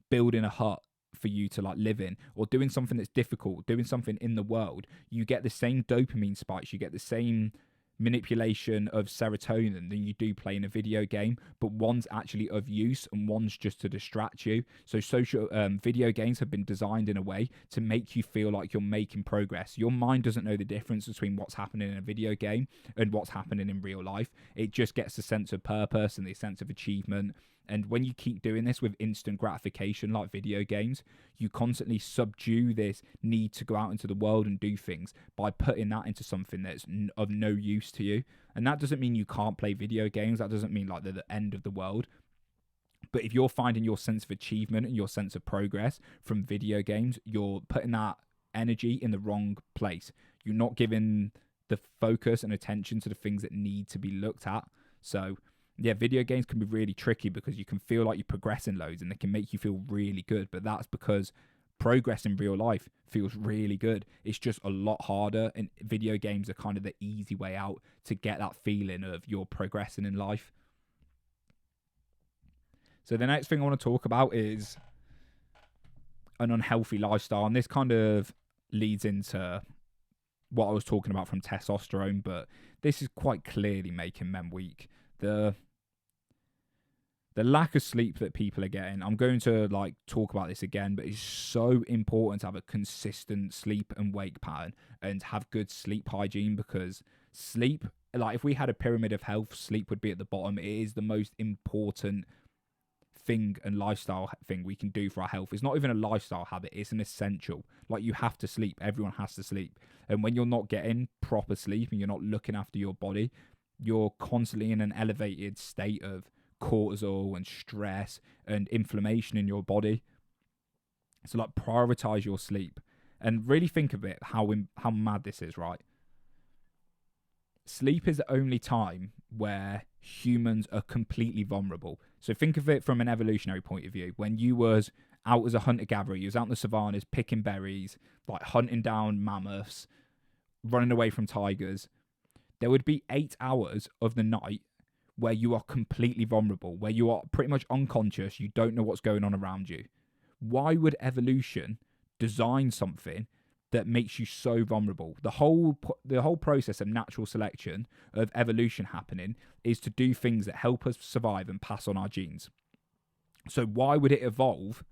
building a hut for you to like live in, or doing something that's difficult, doing something in the world. You get the same dopamine spikes, you get the same manipulation of serotonin than you do playing a video game, but one's actually of use and one's just to distract you. So video games have been designed in a way to make you feel like you're making progress. Your mind doesn't know the difference between what's happening in a video game and what's happening in real life. It just gets a sense of purpose and the sense of achievement. And when you keep doing this with instant gratification like video games, you constantly subdue this need to go out into the world and do things by putting that into something that's of no use to you. And that doesn't mean you can't play video games. That doesn't mean like they're the end of the world. But if you're finding your sense of achievement and your sense of progress from video games, you're putting that energy in the wrong place. You're not giving the focus and attention to the things that need to be looked at. So yeah, video games can be really tricky because you can feel like you're progressing loads and they can make you feel really good, but that's because progress in real life feels really good. It's just a lot harder, and video games are kind of the easy way out to get that feeling of you're progressing in life. So the next thing I want to talk about is an unhealthy lifestyle, and this kind of leads into what I was talking about from testosterone, but this is quite clearly making men weak. The lack of sleep that people are getting, I'm going to talk about this again, but it's so important to have a consistent sleep and wake pattern and have good sleep hygiene, because sleep, if we had a pyramid of health, sleep would be at the bottom. It is the most important thing and lifestyle thing we can do for our health. It's not even a lifestyle habit, it's an essential. You have to sleep. Everyone has to sleep. And when you're not getting proper sleep and you're not looking after your body, you're constantly in an elevated state of cortisol and stress and inflammation in your body. So prioritize your sleep and really think of it, how mad this is, right? Sleep is the only time where humans are completely vulnerable. So think of it from an evolutionary point of view. When you was out as a hunter-gatherer, you was out in the savannas picking berries, hunting down mammoths, running away from tigers, there would be 8 hours of the night where you are completely vulnerable, where you are pretty much unconscious, you don't know what's going on around you. Why would evolution design something that makes you so vulnerable? The whole process of natural selection, of evolution happening, is to do things that help us survive and pass on our genes. So why would it evolve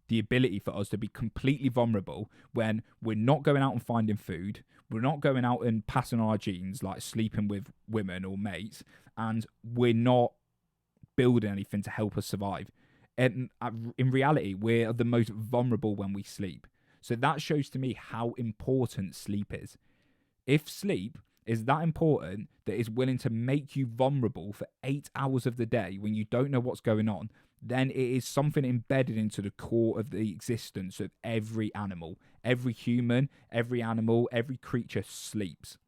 the ability for us to be completely vulnerable when we're not going out and finding food, we're not going out and passing on our genes, like sleeping with women or mates, and we're not building anything to help us survive? And in reality, we're the most vulnerable when we sleep. So that shows to me how important sleep is. If sleep is that important that is willing to make you vulnerable for 8 hours of the day when you don't know what's going on, then it is something embedded into the core of the existence of every animal. Every human, every animal, every creature sleeps.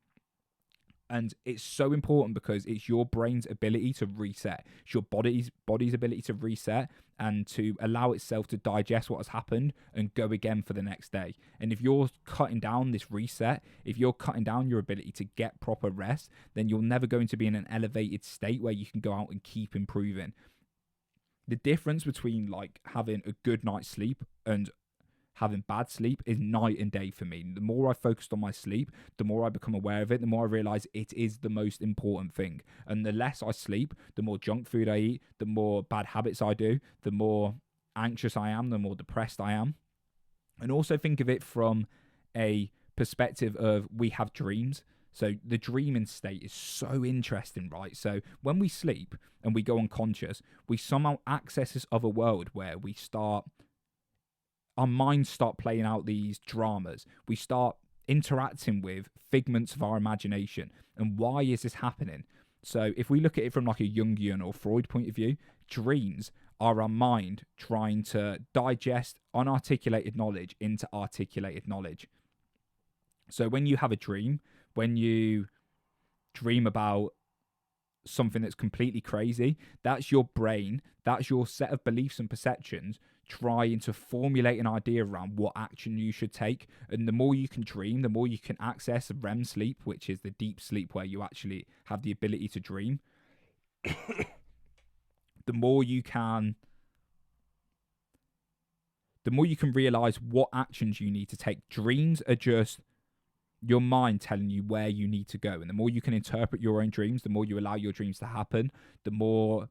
And it's so important because it's your brain's ability to reset. It's your body's ability to reset and to allow itself to digest what has happened and go again for the next day. And if you're cutting down this reset, if you're cutting down your ability to get proper rest, then you're never going to be in an elevated state where you can go out and keep improving. The difference between having a good night's sleep and having bad sleep is night and day for me. The more I focused on my sleep, the more I become aware of it, the more I realize it is the most important thing. And the less I sleep, the more junk food I eat, the more bad habits I do, the more anxious I am, the more depressed I am. And also think of it from a perspective of we have dreams. So the dreaming state is so interesting, right? So when we sleep and we go unconscious, we somehow access this other world where our minds start playing out these dramas. We start interacting with figments of our imagination. And why is this happening? So if we look at it from a Jungian or Freud point of view, dreams are our mind trying to digest unarticulated knowledge into articulated knowledge. So when you have a dream, when you dream about something that's completely crazy, that's your brain, that's your set of beliefs and perceptions trying to formulate an idea around what action you should take. And the more you can dream, the more you can access REM sleep, which is the deep sleep where you actually have the ability to dream. the more you can realize what actions you need to take. Dreams are just your mind telling you where you need to go. And the more you can interpret your own dreams, the more you allow your dreams to happen, the more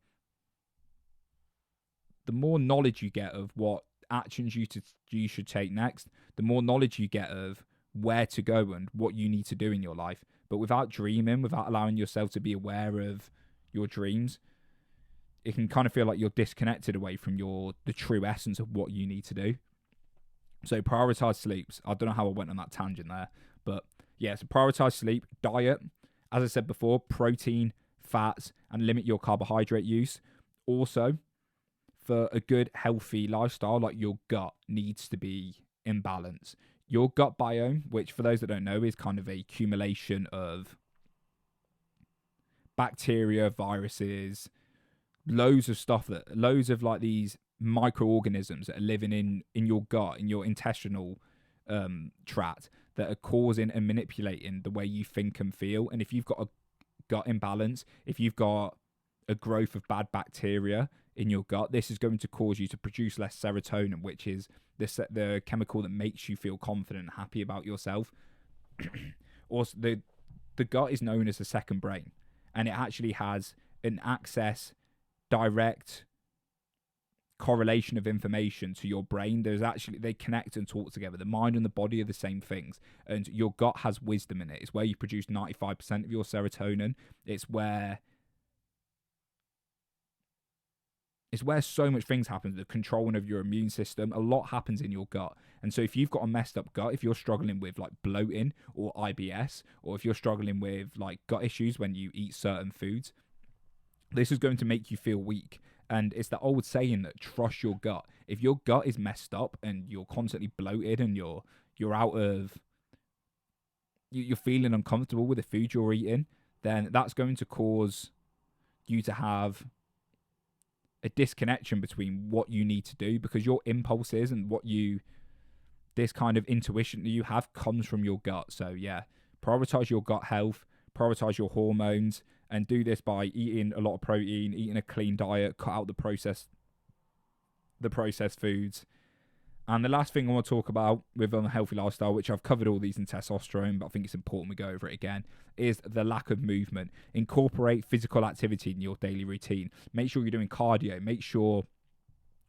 knowledge you get of what actions you should take next, the more knowledge you get of where to go and what you need to do in your life. But without dreaming, without allowing yourself to be aware of your dreams, it can kind of feel like you're disconnected away from the true essence of what you need to do. So prioritize sleeps. I don't know how I went on that tangent there, but yeah, so prioritize sleep. Diet, as I said before, protein, fats, and limit your carbohydrate use. Also, for a good, healthy lifestyle, like your gut needs to be in balance. Your gut biome, which for those that don't know, is kind of a accumulation of bacteria, viruses, loads of like these microorganisms that are living in your gut, in your intestinal tract, that are causing and manipulating the way you think and feel. And if you've got a gut imbalance, if you've got a growth of bad bacteria in your gut, this is going to cause you to produce less serotonin, which is the chemical that makes you feel confident and happy about yourself. Also, the gut is known as the second brain, and it actually has an access direct correlation of information to your brain. They connect and talk together. The mind and the body are the same things, and your gut has wisdom in it. It's where you produce 95% of your serotonin. It's where so much things happen. The controlling of your immune system, a lot happens in your gut. And so if you've got a messed up gut, if you're struggling with like bloating or IBS, or if you're struggling with like gut issues when you eat certain foods, this is going to make you feel weak. And it's the old saying that trust your gut. If your gut is messed up and you're constantly bloated and you're feeling uncomfortable with the food you're eating, then that's going to cause you to have a disconnection between what you need to do, because your impulses and this kind of intuition that you have comes from your gut. So yeah, prioritize your gut health, prioritize your hormones, and do this by eating a lot of protein, eating a clean diet, cut out the processed foods. And the last thing I want to talk about with unhealthy lifestyle, which I've covered all these in testosterone, but I think it's important we go over it again, is the lack of movement. Incorporate physical activity in your daily routine. Make sure you're doing cardio. Make sure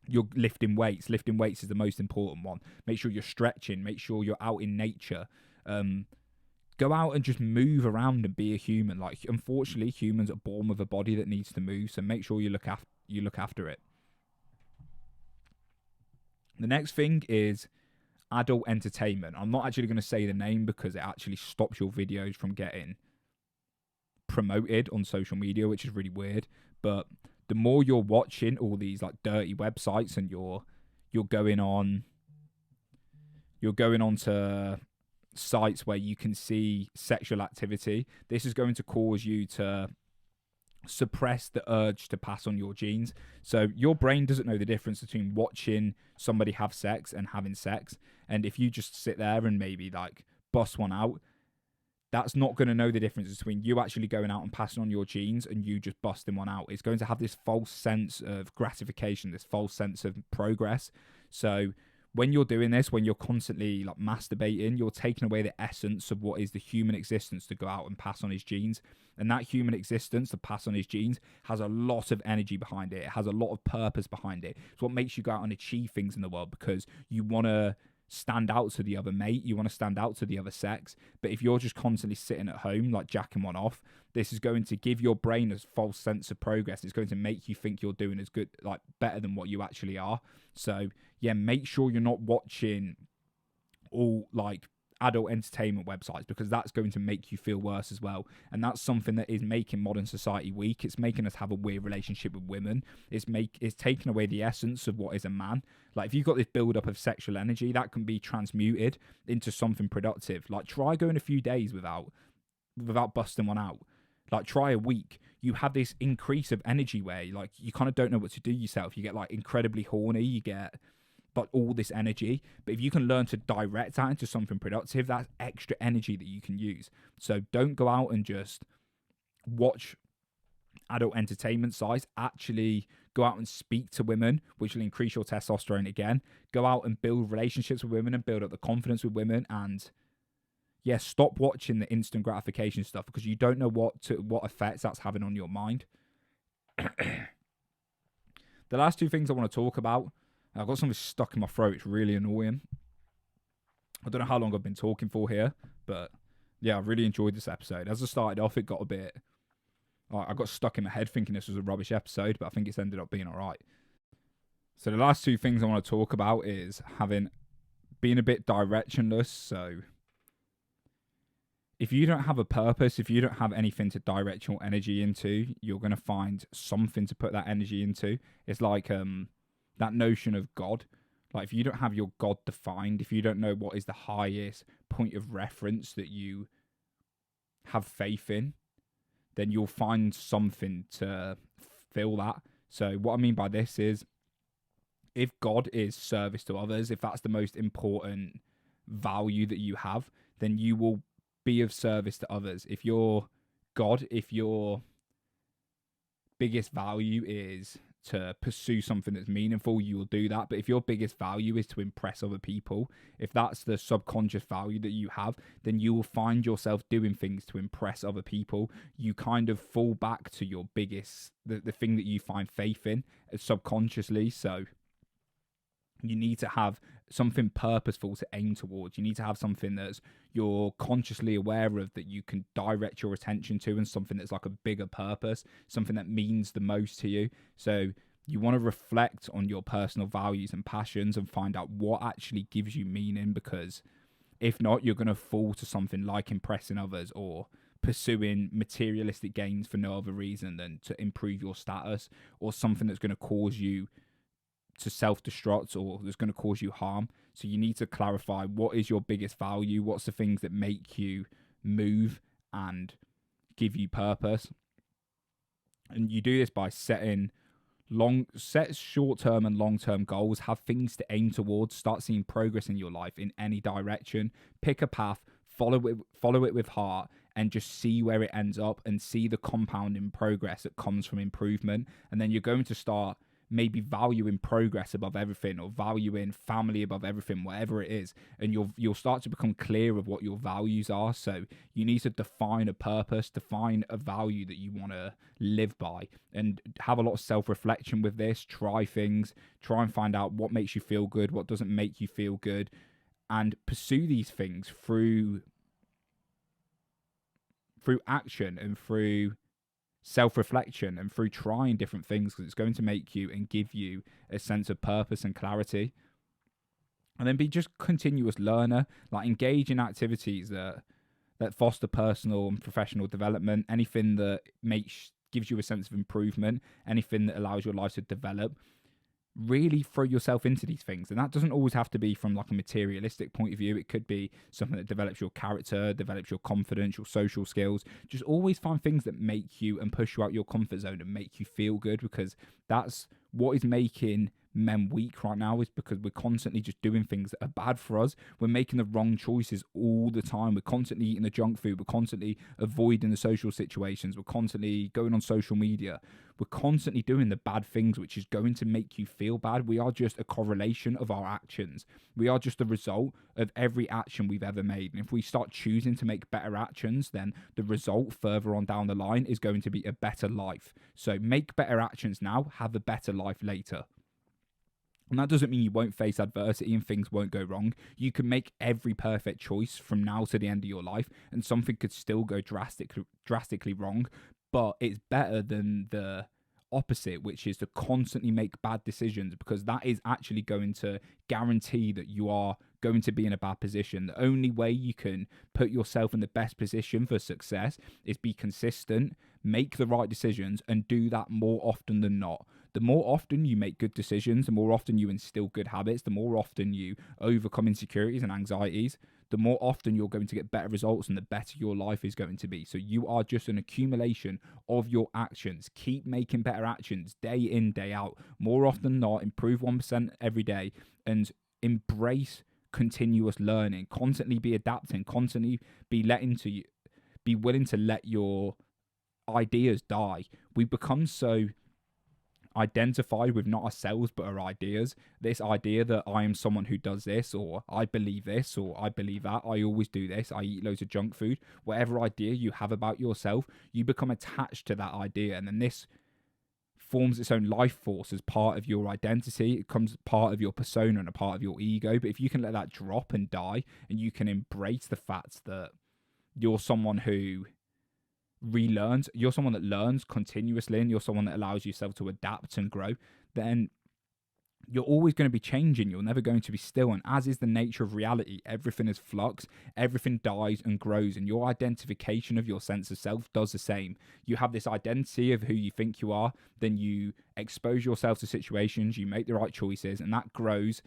you're lifting weights. Lifting weights is the most important one. Make sure you're stretching. Make sure you're out in nature. Go out and just move around and be a human. Like, unfortunately, humans are born with a body that needs to move, so make sure you look after it. The next thing is adult entertainment. I'm not actually going to say the name because it actually stops your videos from getting promoted on social media, which is really weird. But the more you're watching all these like dirty websites, and you're going on to sites where you can see sexual activity, this is going to cause you to suppress the urge to pass on your genes. So your brain doesn't know the difference between watching somebody have sex and having sex. And if you just sit there and maybe like bust one out, that's not going to know the difference between you actually going out and passing on your genes and you just busting one out. It's going to have this false sense of gratification, this false sense of progress. So when you're doing this, when you're constantly like masturbating, you're taking away the essence of what is the human existence to go out and pass on his genes. And that human existence to pass on his genes has a lot of energy behind it. It has a lot of purpose behind it. It's what makes you go out and achieve things in the world, because you want to stand out to the other mate, you want to stand out to the other sex. But if you're just constantly sitting at home like jacking one off, this is going to give your brain a false sense of progress. It's going to make you think you're doing as good, like better than what you actually are. So yeah, make sure you're not watching all like adult entertainment websites, because that's going to make you feel worse as well. And that's something that is making modern society weak. It's making us have a weird relationship with women. It's taking away the essence of what is a man. Like, if you've got this build up of sexual energy, that can be transmuted into something productive. Like, try going a few days without busting one out. Like, try a week. You have this increase of energy where like you kind of don't know what to do yourself. You get like incredibly horny. You get but all this energy. But if you can learn to direct that into something productive, that's extra energy that you can use. So don't go out and just watch adult entertainment sites. Actually go out and speak to women, which will increase your testosterone again. Go out and build relationships with women and build up the confidence with women. And yeah, stop watching the instant gratification stuff, because you don't know what effects that's having on your mind. The last two things I want to talk about, I've got something stuck in my throat. It's really annoying. I don't know how long I've been talking for here, but yeah, I really enjoyed this episode. As I started off, it got a bit... I got stuck in my head thinking this was a rubbish episode, but I think it's ended up being all right. So the last two things I want to talk about is being a bit directionless. So if you don't have a purpose, if you don't have anything to direct your energy into, you're going to find something to put that energy into. It's like... that notion of God. Like, if you don't have your God defined, if you don't know what is the highest point of reference that you have faith in, then you'll find something to fill that. So what I mean by this is, if God is service to others, if that's the most important value that you have, then you will be of service to others. If your God, if your biggest value is to pursue something that's meaningful, you will do that. But if your biggest value is to impress other people, if that's the subconscious value that you have, then you will find yourself doing things to impress other people. You kind of fall back to your biggest, the thing that you find faith in subconsciously. So you need to have something purposeful to aim towards. You need to have something that's you're consciously aware of, that you can direct your attention to, and something that's like a bigger purpose, something that means the most to you. So you want to reflect on your personal values and passions and find out what actually gives you meaning, because if not, you're going to fall to something like impressing others or pursuing materialistic gains for no other reason than to improve your status, or something that's going to cause you to self-destruct or that's going to cause you harm. So you need to clarify, what is your biggest value, what's the things that make you move and give you purpose. And you do this by set short-term and long-term goals, have things to aim towards, start seeing progress in your life in any direction, pick a path, follow it with heart, and just see where it ends up and see the compounding progress that comes from improvement. And then you're going to start maybe valuing progress above everything, or valuing family above everything, whatever it is, and you'll start to become clear of what your values are. So you need to define a purpose, define a value that you want to live by, and have a lot of self-reflection with this. Try things, try and find out what makes you feel good, what doesn't make you feel good, and pursue these things through action and through self-reflection and through trying different things, because it's going to make you and give you a sense of purpose and clarity. And then be just continuous learner, like engage in activities that foster personal and professional development, anything that gives you a sense of improvement, anything that allows your life to develop. Really throw yourself into these things. And that doesn't always have to be from like a materialistic point of view. It could be something that develops your character, develops your confidence, your social skills. Just always find things that make you and push you out your comfort zone and make you feel good, because that's what is making men weak right now, is because we're constantly just doing things that are bad for us. We're making the wrong choices all the time. We're constantly eating the junk food. We're constantly avoiding the social situations. We're constantly going on social media. We're constantly doing the bad things, which is going to make you feel bad. We are just a correlation of our actions. We are just a result of every action we've ever made. And if we start choosing to make better actions, then the result further on down the line is going to be a better life. So make better actions now, have a better life later. And that doesn't mean you won't face adversity and things won't go wrong. You can make every perfect choice from now to the end of your life, and something could still go drastically wrong. But it's better than the opposite, which is to constantly make bad decisions, because that is actually going to guarantee that you are going to be in a bad position. The only way you can put yourself in the best position for success is be consistent, make the right decisions, and do that more often than not. The more often you make good decisions, the more often you instill good habits, the more often you overcome insecurities and anxieties, the more often you're going to get better results and the better your life is going to be. So you are just an accumulation of your actions. Keep making better actions day in, day out. More often than not, improve 1% every day, and embrace continuous learning. Constantly be adapting, constantly be willing to let your ideas die. We become so identified with not ourselves but our ideas. This idea that I am someone who does this, or I believe this, or I believe that, I always do this, I eat loads of junk food. Whatever idea you have about yourself, you become attached to that idea, and then this forms its own life force as part of your identity. It becomes part of your persona and a part of your ego. But if you can let that drop and die, and you can embrace the fact that you're someone who relearns, you're someone that learns continuously, and you're someone that allows yourself to adapt and grow, then you're always going to be changing. You're never going to be still. And as is the nature of reality, everything is flux, everything dies and grows. And your identification of your sense of self does the same. You have this identity of who you think you are, then you expose yourself to situations, you make the right choices, and that grows,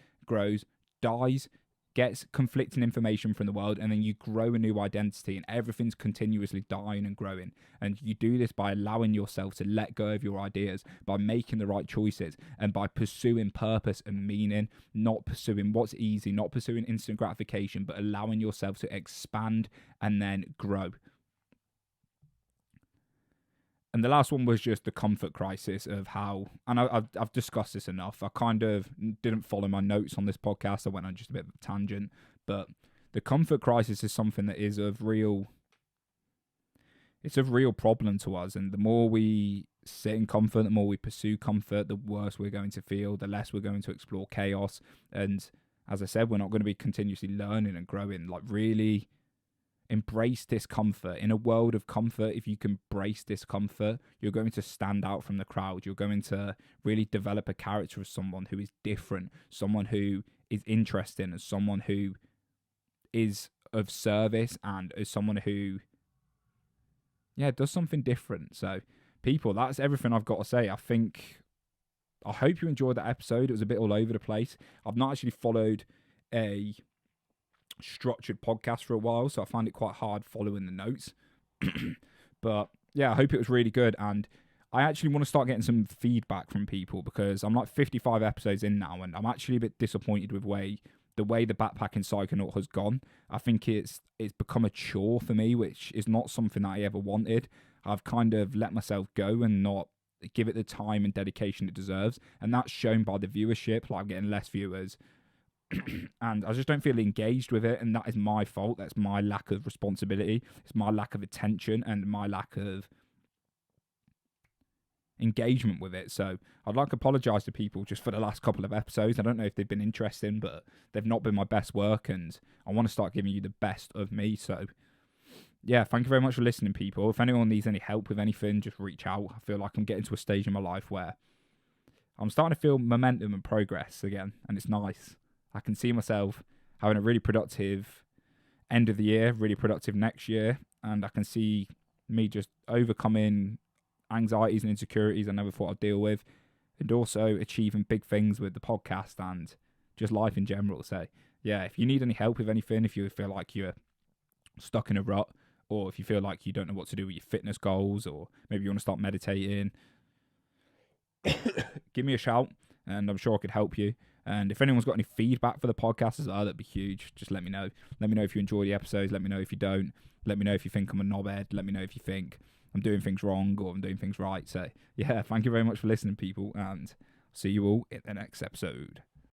dies, gets conflicting information from the world, and then you grow a new identity, and everything's continuously dying and growing. And you do this by allowing yourself to let go of your ideas, by making the right choices, and by pursuing purpose and meaning, not pursuing what's easy, not pursuing instant gratification, but allowing yourself to expand and then grow. And the last one was just the comfort crisis of how, and I've discussed this enough. I kind of didn't follow my notes on this podcast. I went on just a bit of a tangent. But the comfort crisis is something that is it's a real problem to us. And the more we sit in comfort, the more we pursue comfort, the worse we're going to feel, the less we're going to explore chaos. And as I said, we're not going to be continuously learning and growing. Like, really embrace discomfort. In a world of comfort, if you can embrace discomfort, you're going to stand out from the crowd. You're going to really develop a character of someone who is different, someone who is interesting, and someone who is of service, and is someone who, does something different. So, people, that's everything I've got to say. I hope you enjoyed that episode. It was a bit all over the place. I've not actually followed a structured podcast for a while, so I find it quite hard following the notes. But yeah, I hope it was really good, and I actually want to start getting some feedback from people, because I'm like 55 episodes in now, and I'm actually a bit disappointed with the way the backpacking psychonaut has gone. I think it's become a chore for me, which is not something that I ever wanted. I've kind of let myself go and not give it the time and dedication it deserves, and that's shown by the viewership. Like, I'm getting less viewers, and I just don't feel engaged with it, and that is my fault. That's my lack of responsibility. It's my lack of attention and my lack of engagement with it. So I'd like to apologise to people just for the last couple of episodes. I don't know if they've been interesting, but they've not been my best work, and I want to start giving you the best of me. So yeah, thank you very much for listening, people. If anyone needs any help with anything, just reach out. I feel like I'm getting to a stage in my life where I'm starting to feel momentum and progress again, and it's nice. I can see myself having a really productive end of the year, really productive next year, and I can see me just overcoming anxieties and insecurities I never thought I'd deal with, and also achieving big things with the podcast and just life in general. So yeah, if you need any help with anything, if you feel like you're stuck in a rut, or if you feel like you don't know what to do with your fitness goals, or maybe you want to start meditating, give me a shout, and I'm sure I could help you. And if anyone's got any feedback for the podcast as well, that'd be huge. Just let me know. Let me know if you enjoy the episodes. Let me know if you don't. Let me know if you think I'm a knobhead. Let me know if you think I'm doing things wrong or I'm doing things right. So yeah, thank you very much for listening, people, and see you all in the next episode.